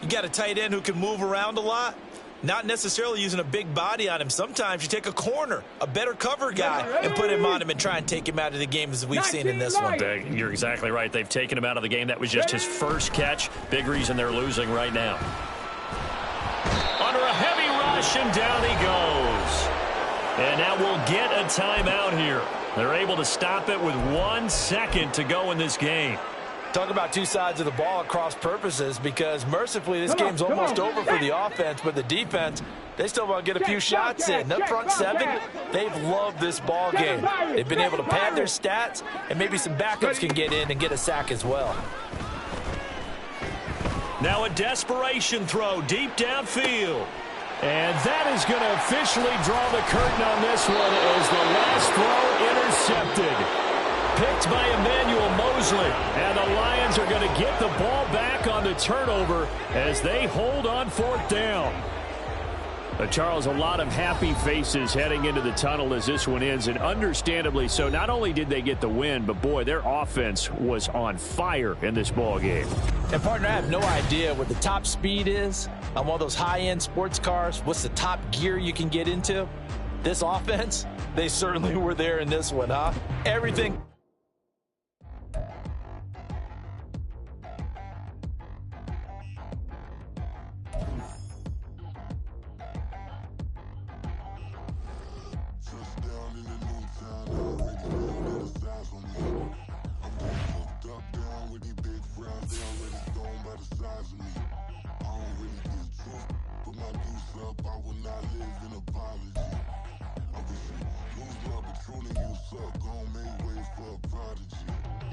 You got a tight end who can move around a lot. Not necessarily using a big body on him. Sometimes you take a corner, a better cover guy, and put him on him and try and take him out of the game as we've seen in this one. You're exactly right. They've taken him out of the game. That was just his first catch. Big reason they're losing right now. Under a heavy rush, and down he goes. And now we'll get a timeout here. They're able to stop it with 1 second to go in this game. Talk about two sides of the ball at cross purposes because mercifully this game's almost over for the offense, but the defense, they still want to get a few shots in. The front seven, they've loved this ball game. They've been able to pad their stats, and maybe some backups can get in and get a sack as well. Now a desperation throw deep downfield. And that is going to officially draw the curtain on this one as the last throw intercepted. Picked by Emmanuel Mosley. And the Lions are going to get the ball back on the turnover as they hold on 4th down. Charles, a lot of happy faces heading into the tunnel as this one ends, and understandably so. Not only did they get the win, but boy, their offense was on fire in this ball game. And partner, I have no idea what the top speed is on one of those high-end sports cars. What's the top gear you can get into? This offense, they certainly were there in this one, huh? Everything.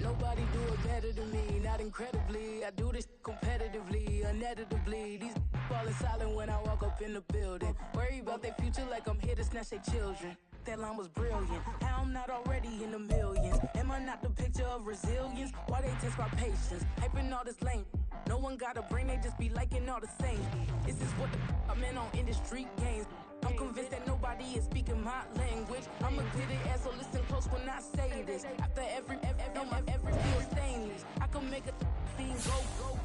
Nobody do it better than me, not incredibly. I do this competitively, uneditably. These falling silent when I walk up in the building. Worry about their future like I'm here to snatch their children. That line was brilliant. How I'm not already in the millions. Am I not the picture of resilience? Why they test my patience? Hyping all this lame. No one got a brain, they just be liking all the same. This is what the I'm in on industry games. I'm convinced that nobody is speaking my language. I'ma get it as so listen close when I say this. After every feel stainless. I can make a scene go.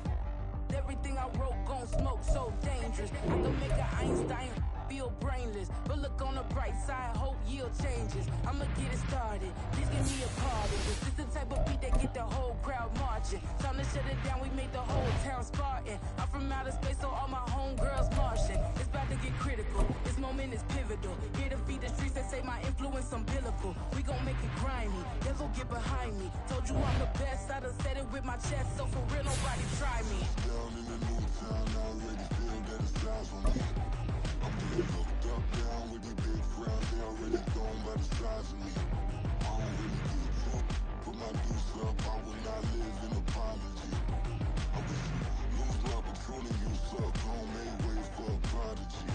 Everything I wrote gon' smoke, so dangerous. I can make an Einstein feel brainless. But look on the bright side, hope yield changes. I'ma get it started. Please give me a part of this. This the type of beat that get the whole crowd marching. Time to shut it down, we made the whole town Spartan. I'm from outer space, so all my homegirls Martian. It's about to get critical. This moment is pivotal. Here to feed the streets that say my influence umbilical. We gon' make it grimy. Never get behind me. Told you I'm the best. I done said it with my chest, so for real, nobody try me. Down in the new town, I already feel that it's eyes on me. I'm getting hooked up down with these big crowds. They already gone by the size of me. I don't really get drunk. Put my deuce up, I will not live in apology. I wish you lose love, but truly you suck. Home made way for a prodigy.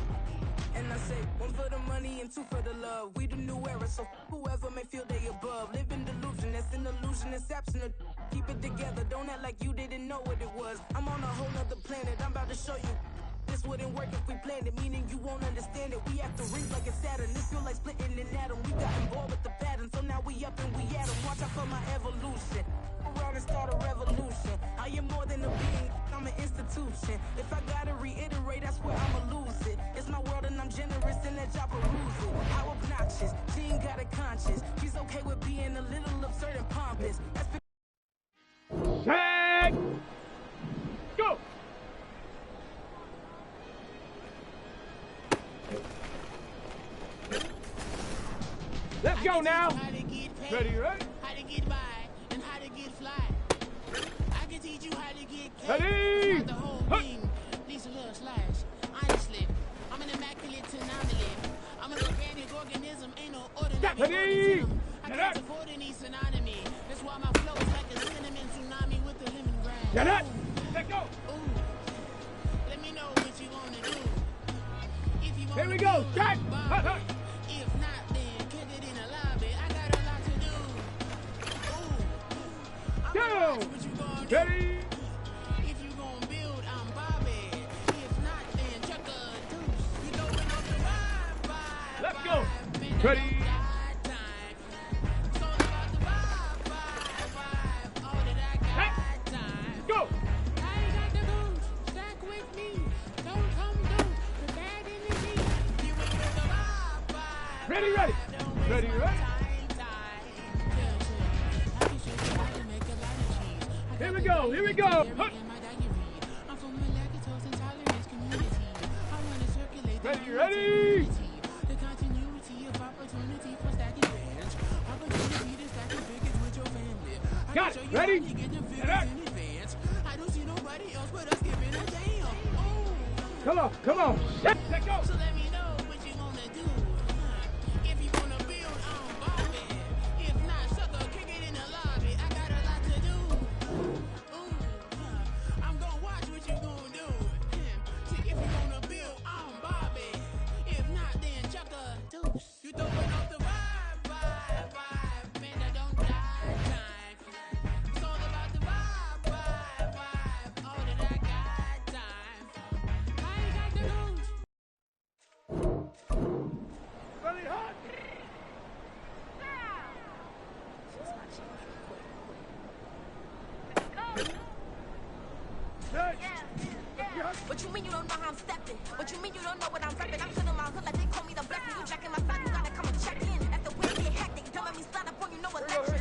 And I say, one for the money and two for the love. We the new era, so whoever may feel they above. Live in delusion, that's an illusion, it's absent. Keep it together, don't act like you didn't know what it was. I'm on a whole nother planet, I'm about to show you. This wouldn't work if we planned it, meaning you won't understand it. We have to read like it's Saturn, this feel like splitting an atom. We got involved with the pattern, so now we up and we at 'em. Watch out for my evolution. Around and start a revolution. I am more than a being, I'm an institution. If I gotta reiterate, that's where I'ma lose it. It's my world and I'm generous and that y'all peruse it. How obnoxious, she ain't got a conscience. She's okay with being a little absurd and pompous. That's Tag! Go! Let's go now! Ready, right? How to get by and how to get fly. I can teach you how to get cash. Ready? Not the whole thing needs a little slash. Honestly, I'm an immaculate anomaly. I'm an organic organism, ain't no ordinary Ready? organism. I can't afford any synonymy. That's why my flow is like a cinnamon tsunami with the lemongrass. Get up! Let's go! Ooh, let me know what you wanna do. If you Here we wanna go! build, Shot! Bob it. If not, then kick it in the lobby. I got a lot to do. Ooh, I'm gonna watch what you gonna do. Ready? If you gon' build, I'm Bobby. If not, then chuck a deuce. You know when I'm the vibe. Let's go! Man, I Ready? don't got time. It's all about the vibe. All that I got time. Go! I ain't got the goose. Stack with me. Don't come through. The bad energy. You ain't with the vibe. Ready, ready! Don't waste Ready, my ready? time. I can show you how to make a lot of cheese. I Here got we the go, here we go! dairy Huh. in my diary. I'm from a lactose intolerance community. I wanna circulate the Ready, ready? opportunity. The continuity of opportunity for stacking bands. Opportunity to stack the figures with your family. I Got can it. show you Ready? how to get the Get figures up. in advance. I don't see nobody else but us giving a damn. Oh. Come on, come on! Let's go! So let me know what you gonna do. If you wanna build, I'm Bobby. If not, sucker, kick it in the lobby. I got a lot to do. Ooh, I'm gonna watch what you gonna do. See, if you wanna build, I'm Bobby. If not, then chuck a deuce. You throwing off the vibe. Man, I don't die time. It's all about the vibe. All that I got time. I ain't got the goose. Ready, hot! Set! What you mean you don't know how I'm stepping? What you mean you don't know what I'm repping? I'm sitting my hood like they call me the blessing. You jacking my side, you gotta come and check in. At the way get hectic, don't let me slide up on you, no election.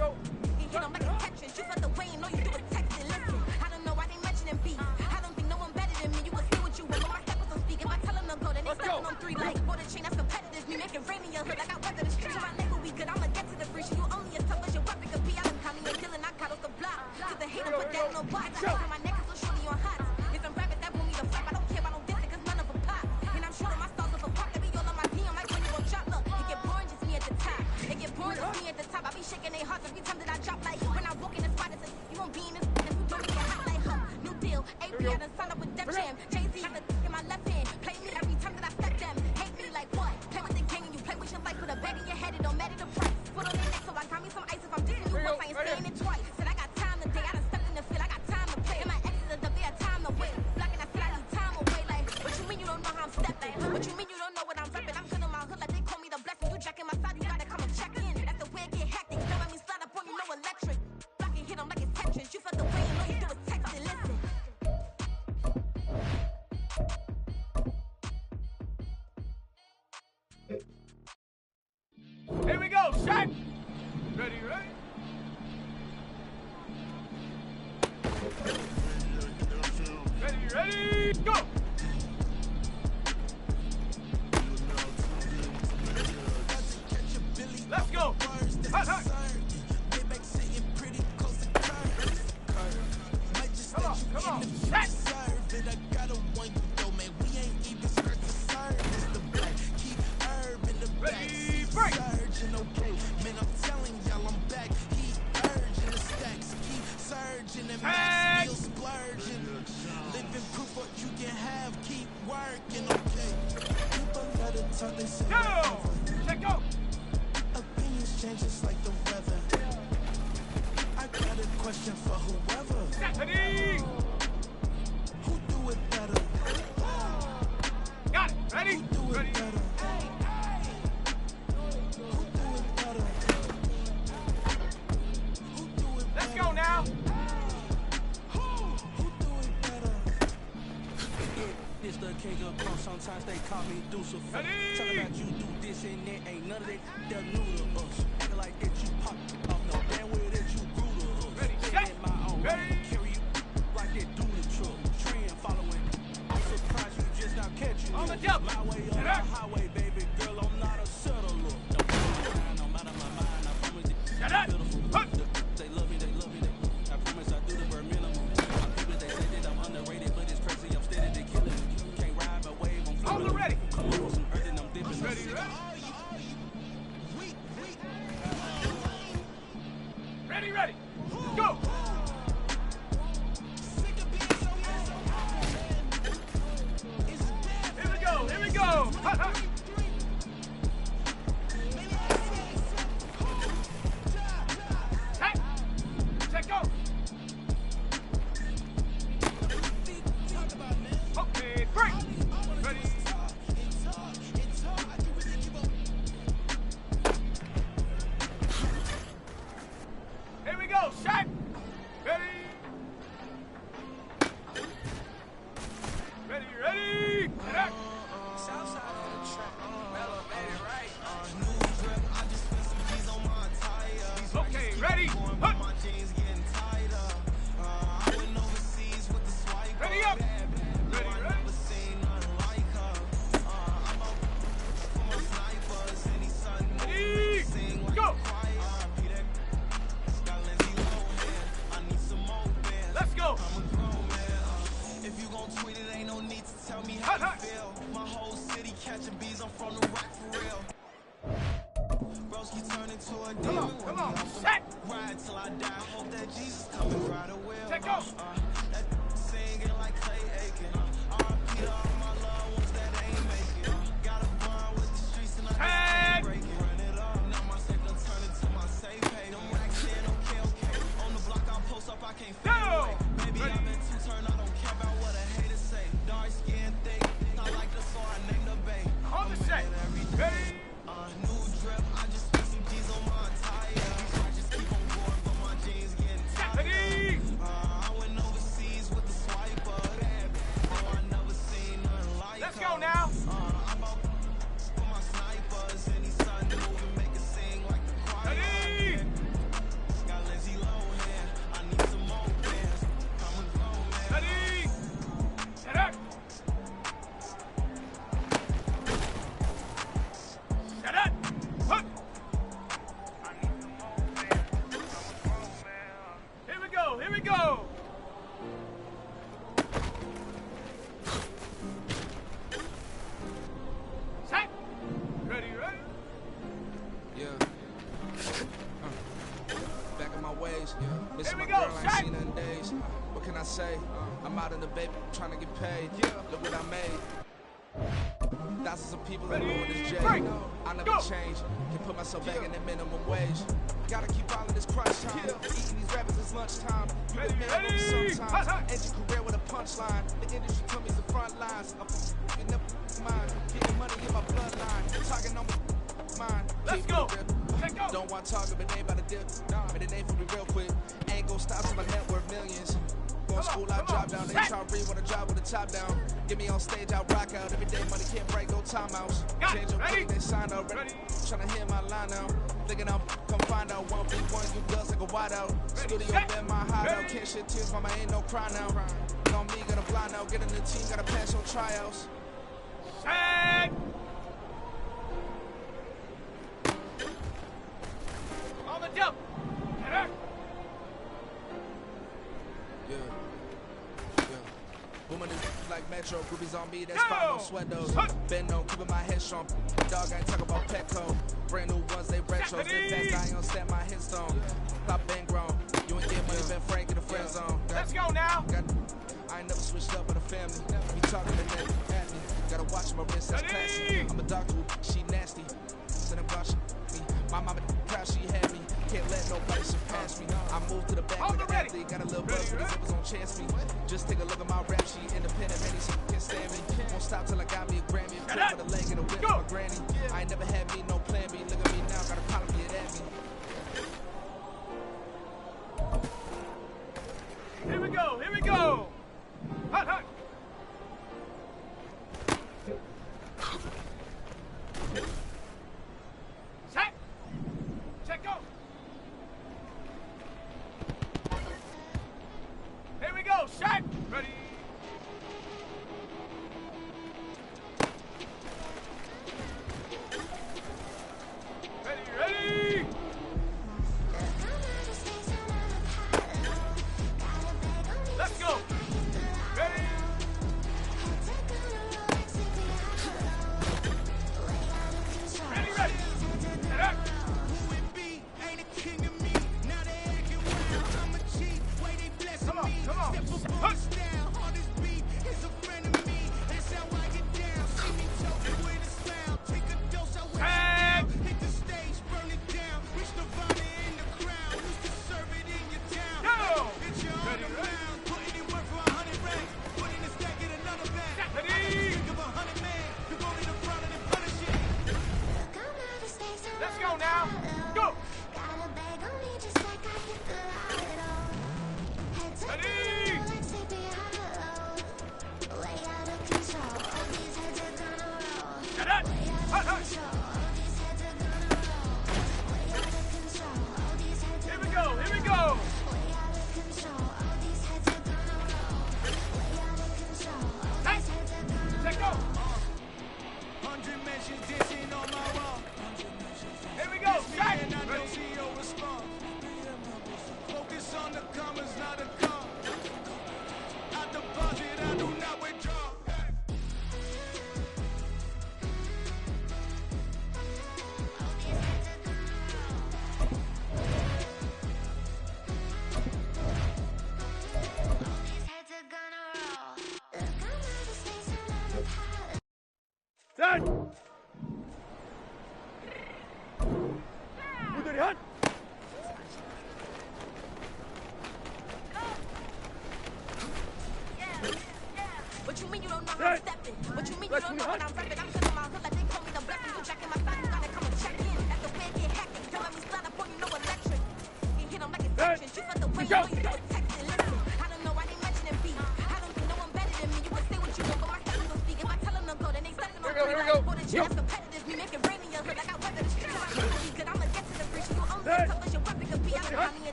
You hit them like a Tetris. You felt the way and all you do is text it. Listen, I don't know why they mentioning beef. I don't think no one better than me. You will see what you will, but my steppers don't speak. If I tell them to go, then they stepping on three like for the chain that's competitive. Me making rain in your hood like I weather the street. So my label we good, I'ma get to the free. You only as tough as your weapon could be. I done caught me a dealing, I got off the block. To the hater, put that in no box. I got my neck is so shorty on hot. It's some rabbit that want me to flap. I don't care about no diss cause none of them pop. And I'm shooting my stars of a pop. They be all on my DM like when you gon' chop. Look, it get boring just me at the top. It get boring just me at the top. I be shaking their hearts every time that I drop like when I walk in the spot. It's like, you won't be in this and you don't get hot like huh. New deal, AP, I done signed up with Def Jam. Jay-Z got the in my left hand. Play me every time that I step them. Hate me like what? Play with the gang and you play with your life. Put a bag in your head, it don't matter the price. Put on their neck so I got me some ice. If I'm dissing you once, I ain't saying it twice. Said I got time today, I done stepped in the field, I got time to play. And my exes are they had time to wait. Blocking, I said I need time away. Like, what you mean you don't know how I'm stepping? What you mean you don't know what I'm repping? I'm good in my hood like they call me the blessing. You jacking my side, you gotta come and check in. That's the way it get hectic. Don't let me slide up on you, no electric. Blocking, hit them like it's Tetris. You felt the way and all you do is text it. Listen. Here we go! Shot! Ready, ready? Ready, ready? Go! Let's go! Hot, hot! Come on! Shot! Ready, break! Tag! Living proof what you can have. me do some fuck. Talk about you do this and that, ain't none of that that new to us. Acting like that you pop off, no damn way that you grew to us. Ready, my own way, carry you like that do the truck. Trend following, I'm surprised you just not catching on the jump. My way on the highway, baby girl, I'm not a settler. No matter my mind, I promise you. Shut up! They love me, they love me, I promise I do the bare minimum. My people, they say that I'm underrated, but it's crazy, I'm steady, they killing me. Can't ride my wave, I'm flipping. I'm ready. Come on, some earth and I'm dipping. Ready, ready? Ready, go! Here we go, here we go! Ha, ha. Okay, break! Ready? Here we go, shot! Ready? Ready, ready! Get up! Southside on the track, elevated right. New drip, I just spent some G's on my tire. Okay, ready? My jeans getting tighter. I went overseas with the swipe. Ready up! Ready, ready? Never seen nothing like her. I'm up for my snipers. Any sun moving, sing like go! Let's go! I'm a grown man. If you gon' tweet it, ain't no need to tell me how you feel. My whole city catching bees, I'm from the rock for real. Broski turn into a demon. Come on, set! Ride till I die, hope that Jesus come and ride a wheel. Take off! That singing like Clay Aiken. R.I.P. to all my loved ones that ain't make it. Got a bond with the streets and I just break it. Run it up, now my safe done turn into my safe pay. Them racks in, okay. On the block, I post up, I can't fade away. Baby, I've been too turned, I don't care about what a hater say. Dark skin, thick, I like the song, I named the bay. On the set, ready? New drip, I just spent some G's on my tire. I just keep on going, but my jeans getting tighter. I went overseas with the swiper. Oh, I never seen nothing like Let's go now. I'm out for my snipers. Any sun moving, make it sing like the choir. Ready? Got Lindsay Lohan, I need some more bands. I'm a grown man. Ready? Set up. Set up. Hook. I need some more bands. I'm a grown man. Here we go, here we go. Set. Ready, ready? Yeah. Back in my ways. Missing my Here we girl, go, I ain't shot. seen her in days. What can I say? I'm out in the baby, trying to get paid. Look what I made. Thousands of people in this jail. Break. I never change. Can put myself back in the minimum wage. Gotta keep all of this crunch time. Eating these rappers is lunchtime. You Ready, can man ready. sometimes. End your career with a punchline. The industry told me the front lines. I'm in the mind. Getting money in my bloodline. Talking on my mind. Let's Keep go. it real. Let's go. Don't want talking, but they about to dip. Made a name for me real quick. Ain't gon' stop till my net worth millions. Going school, I drop down. They try to read when I drive with the top down. Get me on stage, I rock out. Every day money can't break, no timeouts. Change your Ready? money, they sign up. Ready? Tryna hear my line now. Thinking I'm come find out. 1v1, you guns like a wideout. Studio been my hideout. Can't shed tears, mama ain't no cry now. On me, gonna blind out. Get in the team, gotta pass your tryouts. Set. On the jump. Get up. Yeah. Woman is like Metro, groupies on me, that's fine, no sweat those. Been on, keeping my head strong. Dog, I ain't talking about Petco. Brand new ones, they retros. They fast, I ain't gonna set my headstone. Pop been grown. You ain't get money, been frank in the friend zone. Let's go now. I ain't never switched up with a family. Me talking to them at me. Gotta watch my wrist, that's classy. I'm a doctor, she nasty. Send a brush me. My mama proud she had me. Can't let nobody surpass me. I moved to the back of the athlete. Got a little buzz with these zippers on chance me. Just take a look at my rap sheet. Independent, many so can't stand me. Won't stop till I got me a Grammy. Flip with a leg and a whip for my granny. I ain't never had me no plan B. Look at me now, got a problem, get at me. Here we go, here we go. Hot, hot.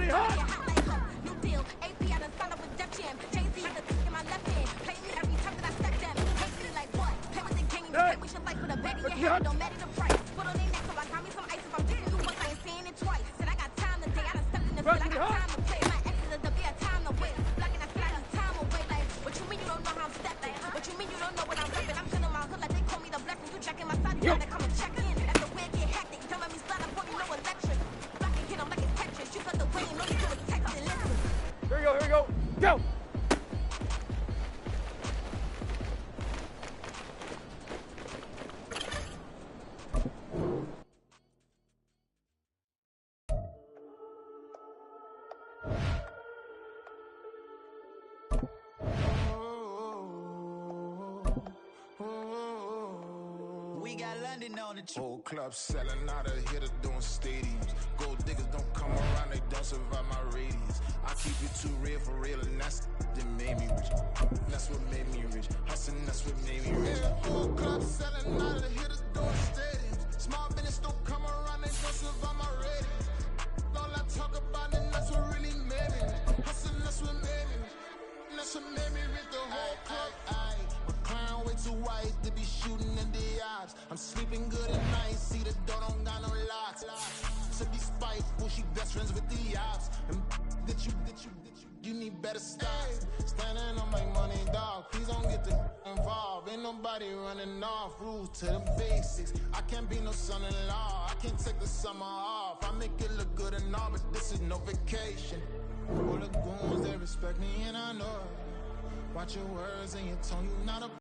Everybody hot! New deal, AP, I done signed up with Def Jam. Jay-Z had the in my left hand. Play me every time that I step them. Hate me like what? Play with the gang and you say we should fight for the bed in your head. It don't matter the price. Put on their neck, so I got me some ice. If I'm getting you once, I ain't saying it twice. Said I got time today, I done stepped in the field. I got time to play. My exes is to be a time to waste. Blocking, I said I got time away. Like, what you mean you don't know how I'm stepping? What you mean you don't know what I'm repping? I'm chilling my hood like they call me the blessing. You jacking my side, you gotta come and check in. That's the way it get hectic. Don't let me slide up on you, no electric. Blocking, hit 'em like it's Tetris. You got the way, you know you do it, text and listen. Here we go, here we go. Go! We got London on the Whole club selling out of hitter doing stadiums. Gold diggers don't come around, they don't survive my radius. I keep it too real for real, and that's that made me rich. That's what made me rich. Hustling, that's what made me rich. Whole club selling out of hitters doing stadiums. Small business don't come around, they don't survive my radius. All I talk about it, that's what really made me rich. Hustling, that's what made me rich. And that's what made me rich. The whole club. My clown way too white to be shooting in the eyes. I'm sleeping good at night, see the door don't got no locks. To be spiteful, she best friends with the ops. And that you need better stocks. Standing on my money, dog. Please don't get the involved. Ain't nobody running off. Rules to the basics. I can't be no son-in-law. I can't take the summer off. I make it look good and all, but this is no vacation. All the goons, they respect me and I know it. Watch your words and your tone, you not a